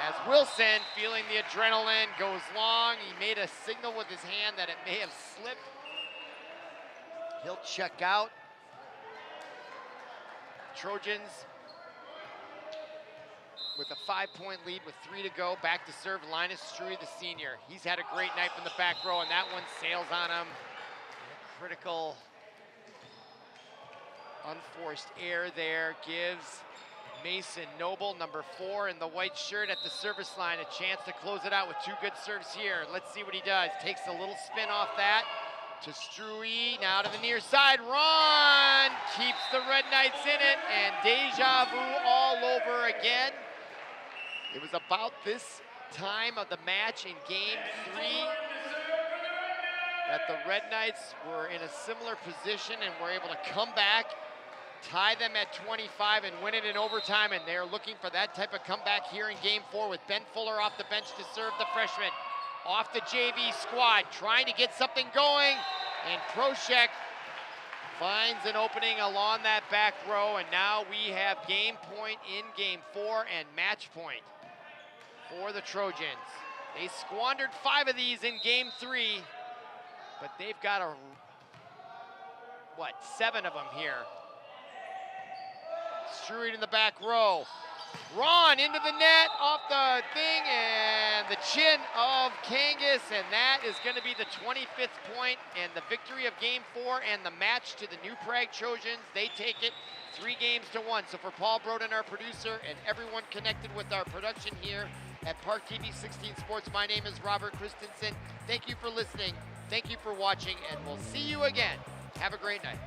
As Wilson, feeling the adrenaline, goes long. He made a signal with his hand that it may have slipped. He'll check out. Trojans with a 5-point lead with 3 to go. Back to serve Linus Struy, the senior. He's had a great night from the back row, and that one sails on him. Critical, unforced error there gives Mason Noble, number 4 in the white shirt at the service line, a chance to close it out with 2 good serves here. Let's see what he does. Takes a little spin off that to Struy, now to the near side. Ron keeps the Red Knights in it, and deja vu all over again. It was about this time of the match in game 3 that the Red Knights were in a similar position and were able to come back, tie them at 25 and win it in overtime, and they're looking for that type of comeback here in game 4 with Ben Fuller off the bench to serve the freshman. Off the JV squad, trying to get something going, and Proshek Finds an opening along that back row, and now we have game point in game 4 and match point for the Trojans. They squandered 5 of these in game 3, but they've got 7 of them here. Struy in the back row. Ron into the net, off the thing, and the chin of Kangas, and that is going to be the 25th point and the victory of game 4 and the match to the New Prague Trojans. They take it 3-1. So for Paul Broden, our producer, and everyone connected with our production here at ParkTV 16 Sports, my name is Robert Christensen. Thank you for listening. Thank you for watching, and we'll see you again. Have a great night.